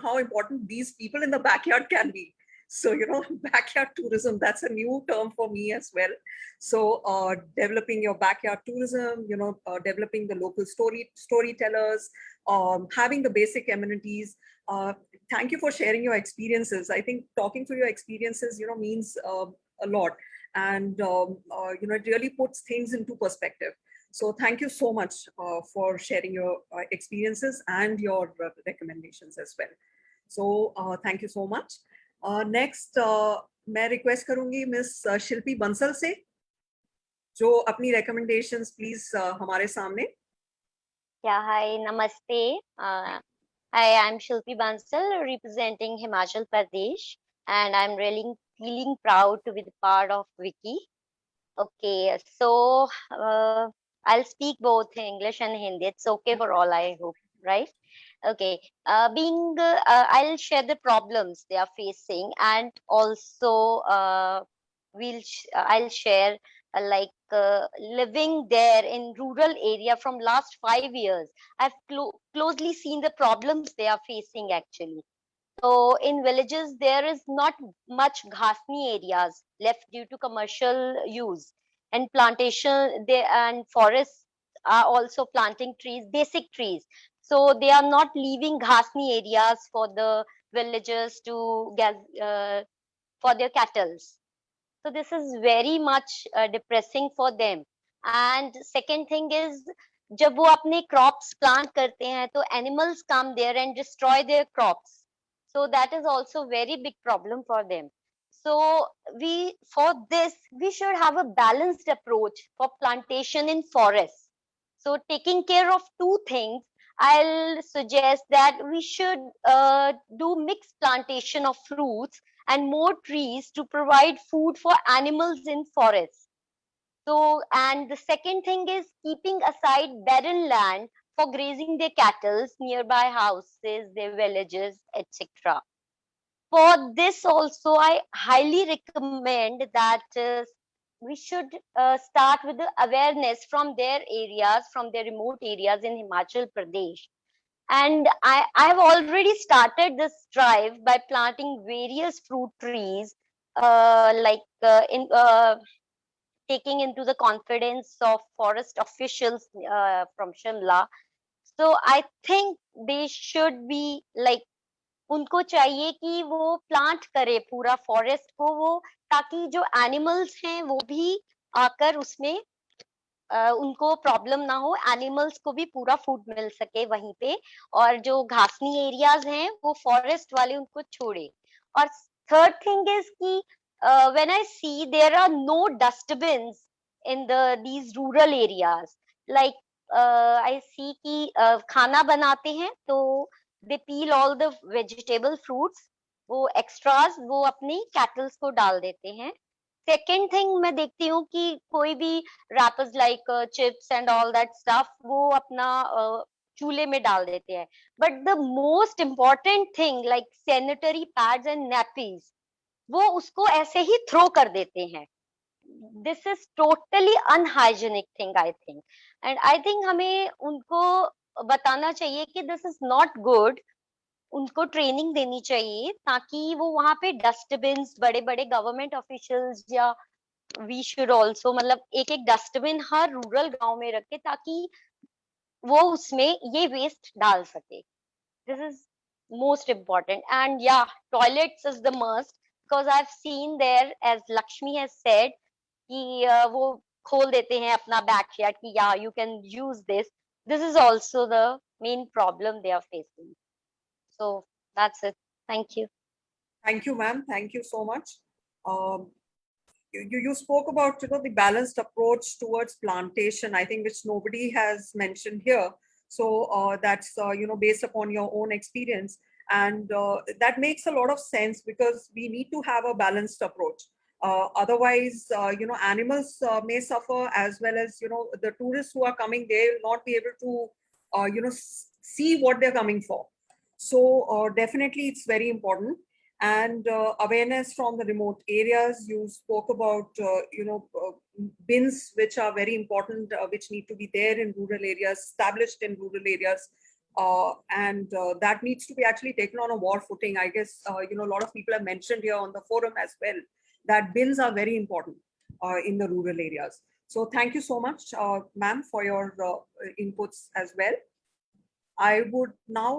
how important these people in the backyard can be. So, backyard tourism, that's a new term for me as well. So developing your backyard tourism, developing the local storytellers, having the basic amenities. Thank you for sharing your experiences. I think talking through your experiences, means a lot. And, it really puts things into perspective. So thank you so much for sharing your experiences and your recommendations as well. So thank you so much. Next, मैं request करूँगी Miss Shilpi Bansal से, जो अपनी recommendations please हमारे सामने. Yeah, hi, namaste. Hi, I'm Shilpi Bansal representing Himachal Pradesh, and I'm really feeling proud to be the part of Wiki. Okay, so I'll speak both English and Hindi. It's okay for all, I hope, right? Okay, I'll share the problems they are facing, and also I'll share living there in rural area from last 5 years. I've closely seen the problems they are facing actually. So in villages, there is not much ghasni areas left due to commercial use, and plantation they and forests are also planting trees, basic trees. So they are not leaving ghasni areas for the villagers to for their cattle. So this is very much depressing for them. And second thing is, जब वो अपने crops plant करते हैं तो animals come there and destroy their crops. So that is also very big problem for them. So for this we should have a balanced approach for plantation in forests. So taking care of two things, I'll suggest that we should do mixed plantation of fruits and more trees to provide food for animals in forests. So, and the second thing is keeping aside barren land for grazing their cattle, nearby houses, their villages, etc. For this also, I highly recommend that we should start with the awareness from their areas, from their remote areas in Himachal Pradesh. And I have already started this drive by planting various fruit trees, taking into the confidence of forest officials from Shimla. So I think they should be like, उनको चाहिए कि वो plant करे पूरा forest को वो, ताकि जो एनिमल्स हैं वो भी आकर उसमें उनको प्रॉब्लम ना हो, एनिमल्स को भी पूरा फूड मिल सके वहीं पे, और जो घासनी एरियाज हैं वो फॉरेस्ट वाले उनको छोड़े. और थर्ड थिंग इज कि when I see there are no dustbins in these rural areas, like I see कि खाना बनाते हैं तो they peel all the vegetable fruits, वो एक्स्ट्रास वो अपनी कैटल्स को डाल देते हैं. सेकेंड थिंग मैं देखती हूँ कि कोई भी rappers like chips and all that stuff वो अपना चूल्हे में डाल देते हैं. But the most important thing like sanitary pads and nappies, वो उसको ऐसे ही थ्रो कर देते हैं. This is totally unhygienic thing I think, and I think हमें उनको बताना चाहिए कि दिस इज नॉट गुड. उनको ट्रेनिंग देनी चाहिए ताकि वो वहां पे डस्टबिन, बड़े बड़े गवर्नमेंट ऑफिशियल्स या वी शुड ऑल्सो, मतलब एक एक डस्टबिन हर रूरल गांव में रखे ताकि वो उसमें ये वेस्ट डाल सके. This is most important. And या toilets is the must, because I have seen there, as Lakshmi has said, कि वो खोल देते हैं अपना बैकयार्ड कि या you can use this. This is also the main problem they are facing. So that's it. Thank you. Thank you, ma'am. Thank you so much. You spoke about the balanced approach towards plantation, I think, which nobody has mentioned here. So that's based upon your own experience, and that makes a lot of sense because we need to have a balanced approach. Otherwise, animals may suffer, as well as the tourists who are coming, they will not be able to see what they're coming for. So definitely it's very important. And awareness from the remote areas. You spoke about bins, which are very important, which need to be there in rural areas, established in rural areas, and that needs to be actually taken on a war footing. I guess a lot of people have mentioned here on the forum as well that bins are very important in the rural areas. So thank you so much, ma'am, for your inputs as well. I would now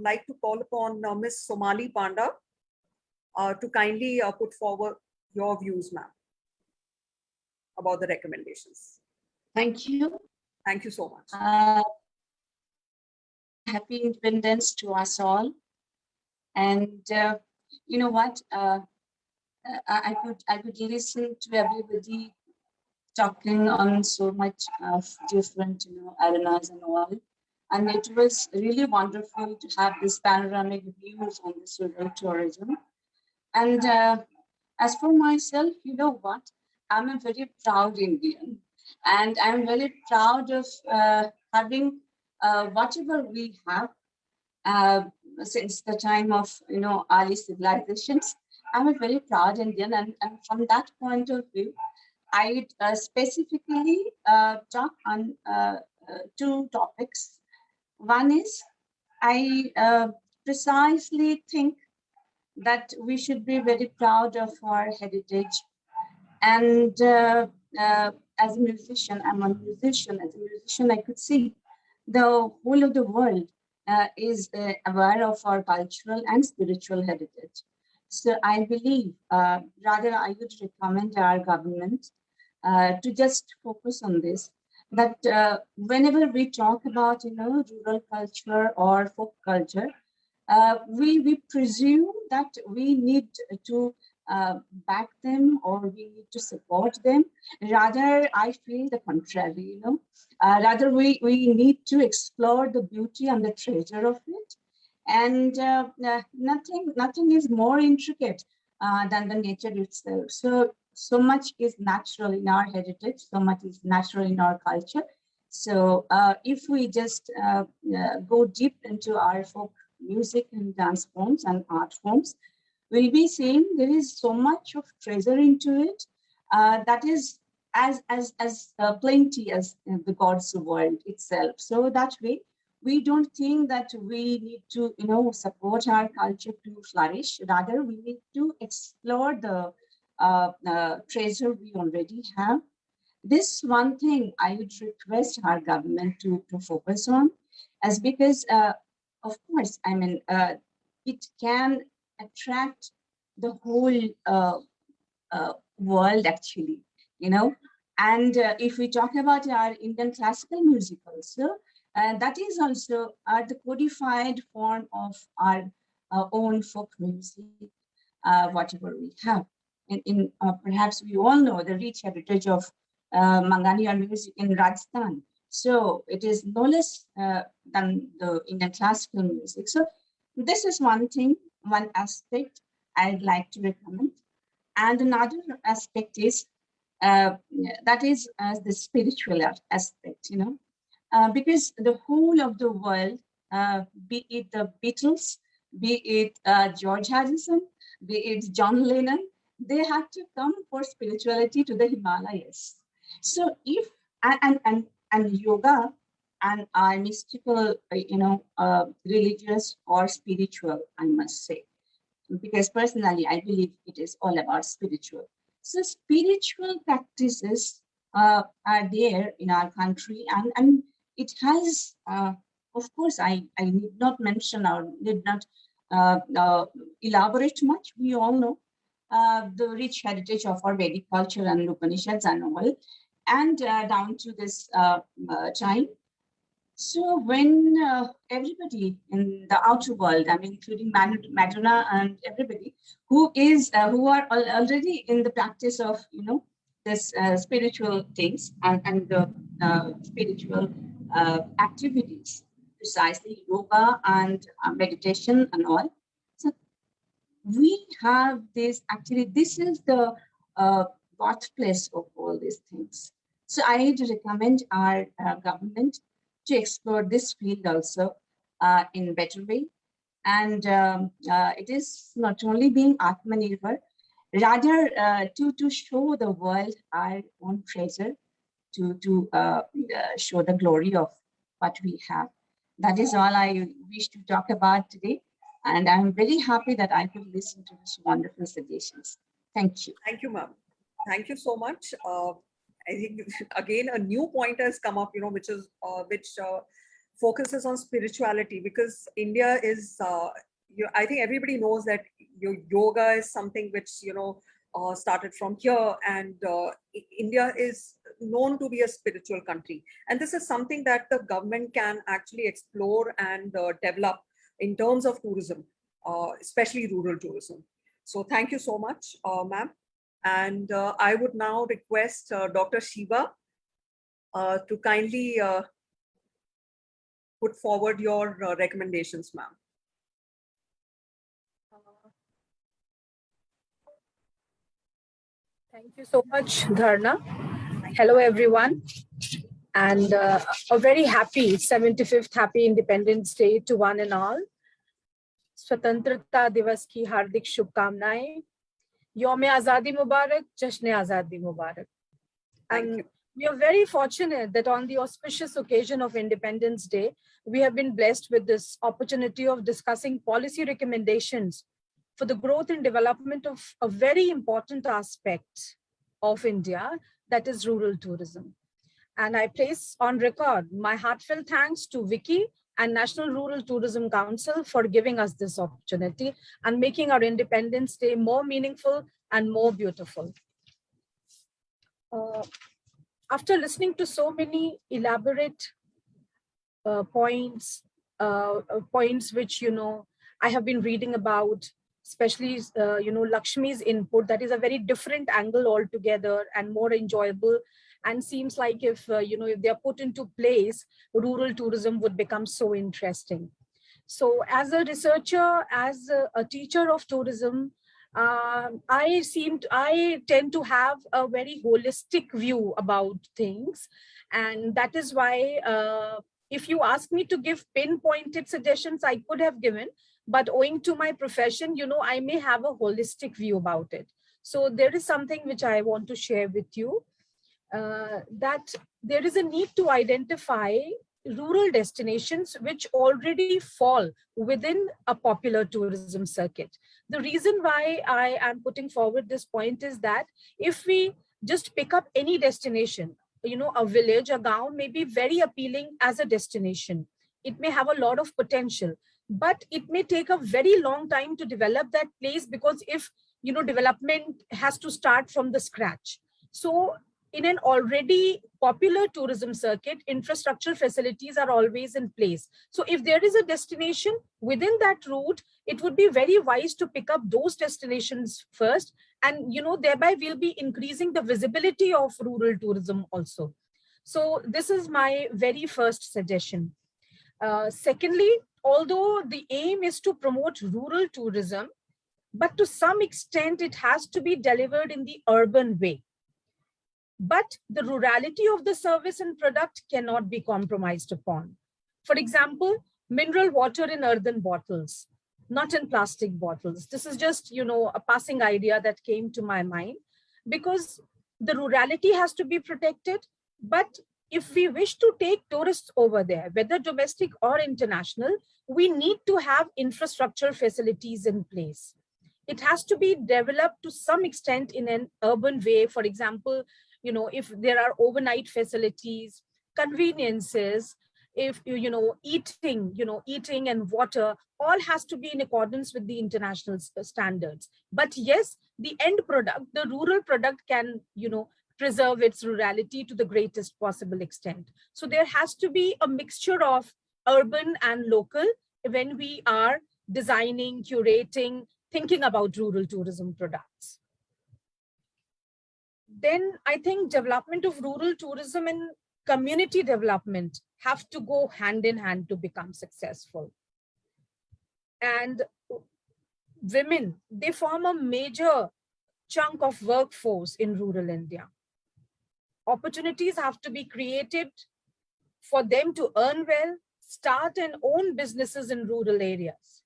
like to call upon Ms. Somali Panda to kindly put forward your views, ma'am, about the recommendations. Thank you. Thank you so much. Happy Independence to us all. And you know what? I could listen to everybody talking on so much of different arenas and all. And it was really wonderful to have this panoramic views on this rural tourism. And as for myself, you know what? I'm a very proud Indian, and I'm very proud of having whatever we have since the time of early civilizations. I'm a very proud Indian, and from that point of view, I specifically talk on two topics. One is, I precisely think that we should be very proud of our heritage. And as a musician, I'm a musician. As a musician, I could see the whole of the world is aware of our cultural and spiritual heritage. So I believe, rather I would recommend our government to just focus on this, that whenever we talk about, rural culture or folk culture, we presume that we need to back them or we need to support them. Rather, I feel the contrary, rather we need to explore the beauty and the treasure of it. And nothing is more intricate than the nature itself. So much is natural in our heritage, so much is natural in our culture. So if we just go deep into our folk music and dance forms and art forms, we'll be seeing there is so much of treasure into it that is as plenty as the God's world itself. So that way, we don't think that we need to, support our culture to flourish. Rather, we need to explore the treasure we already have. This one thing I would request our government to focus on, as because, of course, I mean, it can attract the whole world, actually, And if we talk about our Indian classical music also, that is also the codified form of our own folk music, whatever we have. In perhaps we all know the rich heritage of Mangania music in Rajasthan. So it is no less than the Indian classical music. So this is one thing, one aspect I'd like to recommend. And another aspect is that is the spiritual aspect, because the whole of the world, be it the Beatles, be it George Harrison, be it John Lennon, they had to come for spirituality to the Himalayas. So if, and yoga and our mystical, religious or spiritual, I must say, because personally, I believe it is all about spiritual. So spiritual practices are there in our country, and it has, of course, I need not mention or need not elaborate much. We all know the rich heritage of our Vedic culture and Upanishads and all, and down to this time. So when everybody in the outer world, I mean, including Madonna and everybody who are already in the practice of, this spiritual things and the spiritual activities, precisely yoga and meditation and all. So we have this, actually, this is the birthplace of all these things. So I recommend our government to explore this field also in a better way. And it is not only being Atmanirbhar, rather to show the world our own treasure, to show the glory of what we have. That is all I wish to talk about today. And I'm very happy that I could listen to these wonderful suggestions. Thank you. Thank you, ma'am. Thank you so much. I think again a new point has come up, which focuses on spirituality, because India is, I think everybody knows that yoga is something which started from here, and India is known to be a spiritual country, and this is something that the government can actually explore and develop in terms of tourism, especially rural tourism. So thank you so much, ma'am. And I would now request Dr. Shiva to kindly put forward your recommendations, ma'am. Thank you so much, Dharna. Hello, everyone. And a very happy 75th Happy Independence Day to one and all. Swatantrata Divas ki hardik shubhkamnaएं. Yom-e Azadi Mubarak, Jashn-e Azadi Mubarak. And we are very fortunate that on the auspicious occasion of Independence Day, we have been blessed with this opportunity of discussing policy recommendations for the growth and development of a very important aspect of India, that is rural tourism. And I place on record my heartfelt thanks to Vicky and National Rural Tourism Council for giving us this opportunity and making our Independence Day more meaningful and more beautiful. After listening to so many elaborate points which, I have been reading about, especially, Lakshmi's input, that is a very different angle altogether and more enjoyable. And seems like if they are put into place, rural tourism would become so interesting. So as a researcher, as a teacher of tourism, I tend to have a very holistic view about things. And that is why if you ask me to give pinpointed suggestions, I could have given, but owing to my profession, I may have a holistic view about it. So there is something which I want to share with you, that there is a need to identify rural destinations which already fall within a popular tourism circuit. The reason why I am putting forward this point is that if we just pick up any destination, a village, a gaon may be very appealing as a destination. It may have a lot of potential, but it may take a very long time to develop that place, because if, development has to start from the scratch. So in an already popular tourism circuit, infrastructure facilities are always in place. So if there is a destination within that route, it would be very wise to pick up those destinations first. And, thereby we'll be increasing the visibility of rural tourism also. So this is my very first suggestion. Secondly, although the aim is to promote rural tourism, but to some extent it has to be delivered in the urban way. But the rurality of the service and product cannot be compromised upon. For example, mineral water in earthen bottles, not in plastic bottles. This is just, a passing idea that came to my mind, because the rurality has to be protected. But if we wish to take tourists over there, whether domestic or international, we need to have infrastructure facilities in place. It has to be developed to some extent in an urban way. For example, if there are overnight facilities, conveniences, if, eating and water, all has to be in accordance with the international standards. But yes, the end product, the rural product can, preserve its rurality to the greatest possible extent. So there has to be a mixture of urban and local when we are designing, curating, thinking about rural tourism products. Then I think development of rural tourism and community development have to go hand in hand to become successful. And women, they form a major chunk of workforce in rural India. Opportunities have to be created for them to earn well, start and own businesses in rural areas.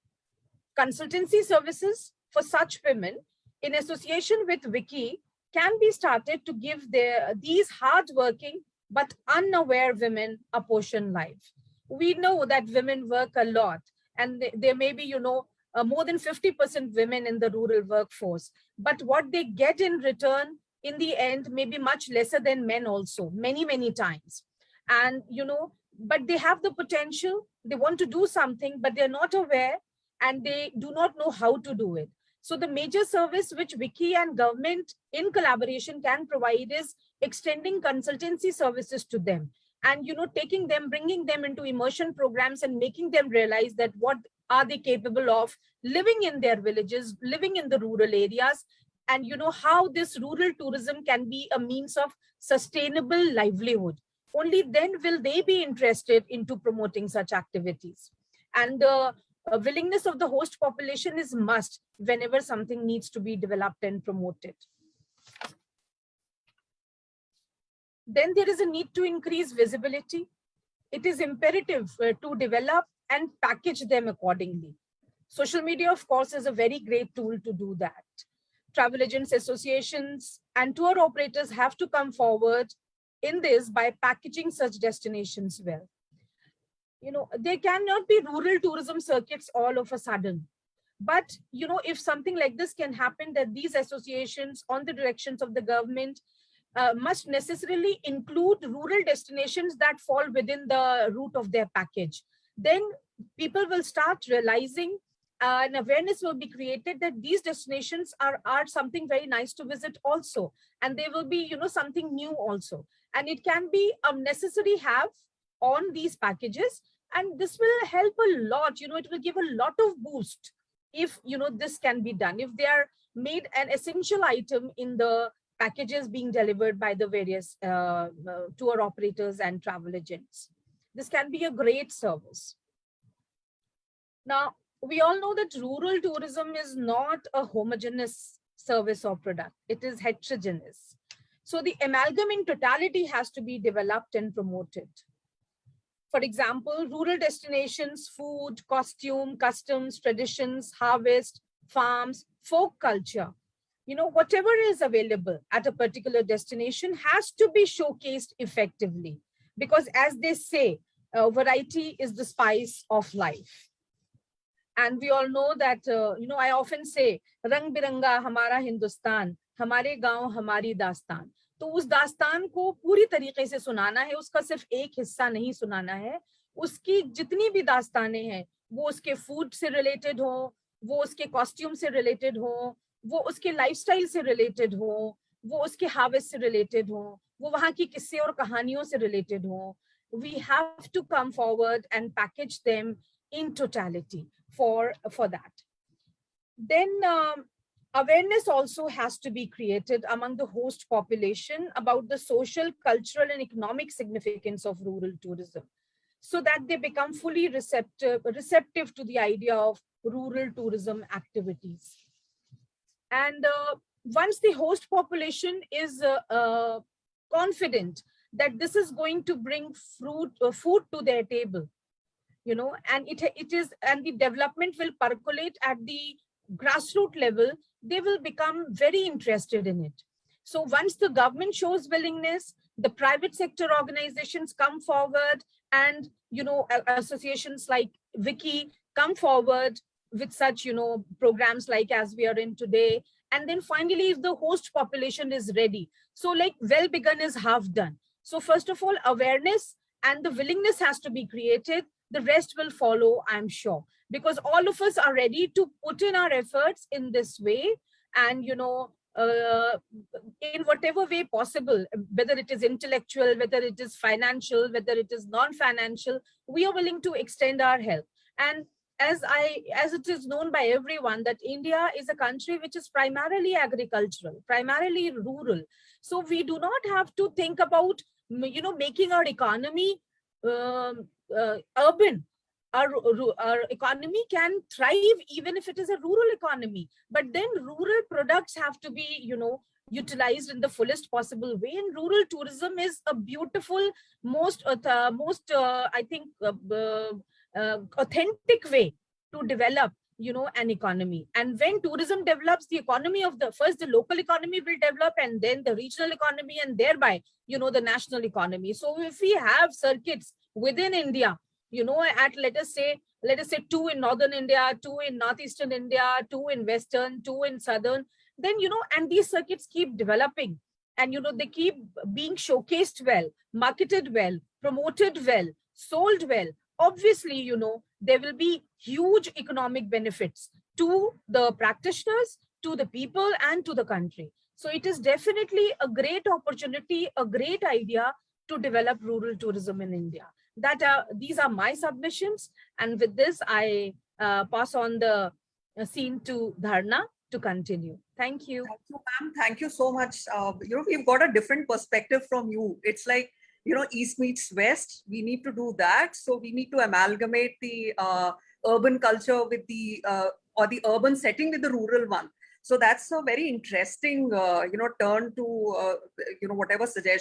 Consultancy services for such women, in association with Vicky, can be started to give these hardworking but unaware women a portion life. We know that women work a lot, and there may be, more than 50% women in the rural workforce. But what they get in return in the end may be much lesser than men also, many, many times. And, but they have the potential, they want to do something, but they're not aware and they do not know how to do it. So the major service which Vicky and government in collaboration can provide is extending consultancy services to them and, taking them, bringing them into immersion programs and making them realize that what are they capable of living in their villages, living in the rural areas, and, how this rural tourism can be a means of sustainable livelihood. Only then will they be interested into promoting such activities. And a willingness of the host population is must whenever something needs to be developed and promoted. Then there is a need to increase visibility. It is imperative to develop and package them accordingly. Social media, of course, is a very great tool to do that. Travel agents, associations, and tour operators have to come forward in this by packaging such destinations well. There cannot be rural tourism circuits all of a sudden. But, you know, if something like this can happen, that these associations on the directions of the government must necessarily include rural destinations that fall within the route of their package, then people will start realizing and awareness will be created that these destinations are something very nice to visit also. And they will be, you know, something new also. And it can be a necessary have on these packages. And this will help a lot, you know, it will give a lot of boost if, you know, this can be done, if they are made an essential item in the packages being delivered by the various tour operators and travel agents. This can be a great service. Now, we all know that rural tourism is not a homogeneous service or product. It is heterogeneous. So the amalgam in totality has to be developed and promoted. For example, rural destinations, food, costume, customs, traditions, harvest, farms, folk culture, you know, whatever is available at a particular destination has to be showcased effectively. Because as they say, variety is the spice of life. And we all know that, you know, I often say, Rang Biranga Hamara Hindustan, Hamare Gaon Hamari Dastan. तो उस दास्तान को पूरी तरीके से सुनाना है, उसका सिर्फ एक हिस्सा नहीं सुनाना है, उसकी जितनी भी दास्तानें हैं, वो उसके फूड से रिलेटेड हो, वो उसके कॉस्ट्यूम से रिलेटेड हो, वो उसके लाइफस्टाइल से रिलेटेड हो, वो उसके हार्वेस्ट से रिलेटेड हो, वो वहाँ की किस्से और कहानियों से रिलेटेड हो. We have to come forward and package them in totality for that. Then awareness also has to be created among the host population about the social, cultural, and economic significance of rural tourism, so that they become fully receptive to the idea of rural tourism activities. And once the host population is confident that this is going to bring food to their table, you know, and and the development will percolate at the grassroots level, they will become very interested in it. So once the government shows willingness, the private sector organizations come forward, and, you know, associations like Wiki come forward with such, you know, programs like as we are in today. And then finally, if the host population is ready, so like well begun is half done. So first of all, awareness and the willingness has to be created. The rest will follow, I'm sure, because all of us are ready to put in our efforts in this way. And, you know, in whatever way possible, whether it is intellectual, whether it is financial, whether it is non-financial, we are willing to extend our help. And as it is known by everyone that India is a country which is primarily agricultural, primarily rural. So we do not have to think about, you know, making our economy urban. Our economy can thrive even if it is a rural economy, but then rural products have to be, you know, utilized in the fullest possible way. And rural tourism is a beautiful, most I think authentic way to develop, you know, an economy. And when tourism develops, the economy of the local economy will develop, and then the regional economy, and thereby, you know, the national economy. So if we have circuits within India, you know, at let us say 2 in northern India, 2 in northeastern India, 2 in western, 2 in southern, then, you know, and these circuits keep developing, and, you know, they keep being showcased well, marketed well, promoted well, sold well. Obviously, you know, there will be huge economic benefits to the practitioners, to the people, and to the country. So it is definitely a great opportunity, a great idea to develop rural tourism in India. These are my submissions. And with this, I pass on the scene to Dharna to continue. Thank you. Thank you, ma'am. Thank you so much. You know, we've got a different perspective from you. It's like, you know, East meets West. We need to do that. So we need to amalgamate the urban culture with the, or the urban setting with the rural one. So that's a very interesting, you know, turn to, you know, whatever suggestion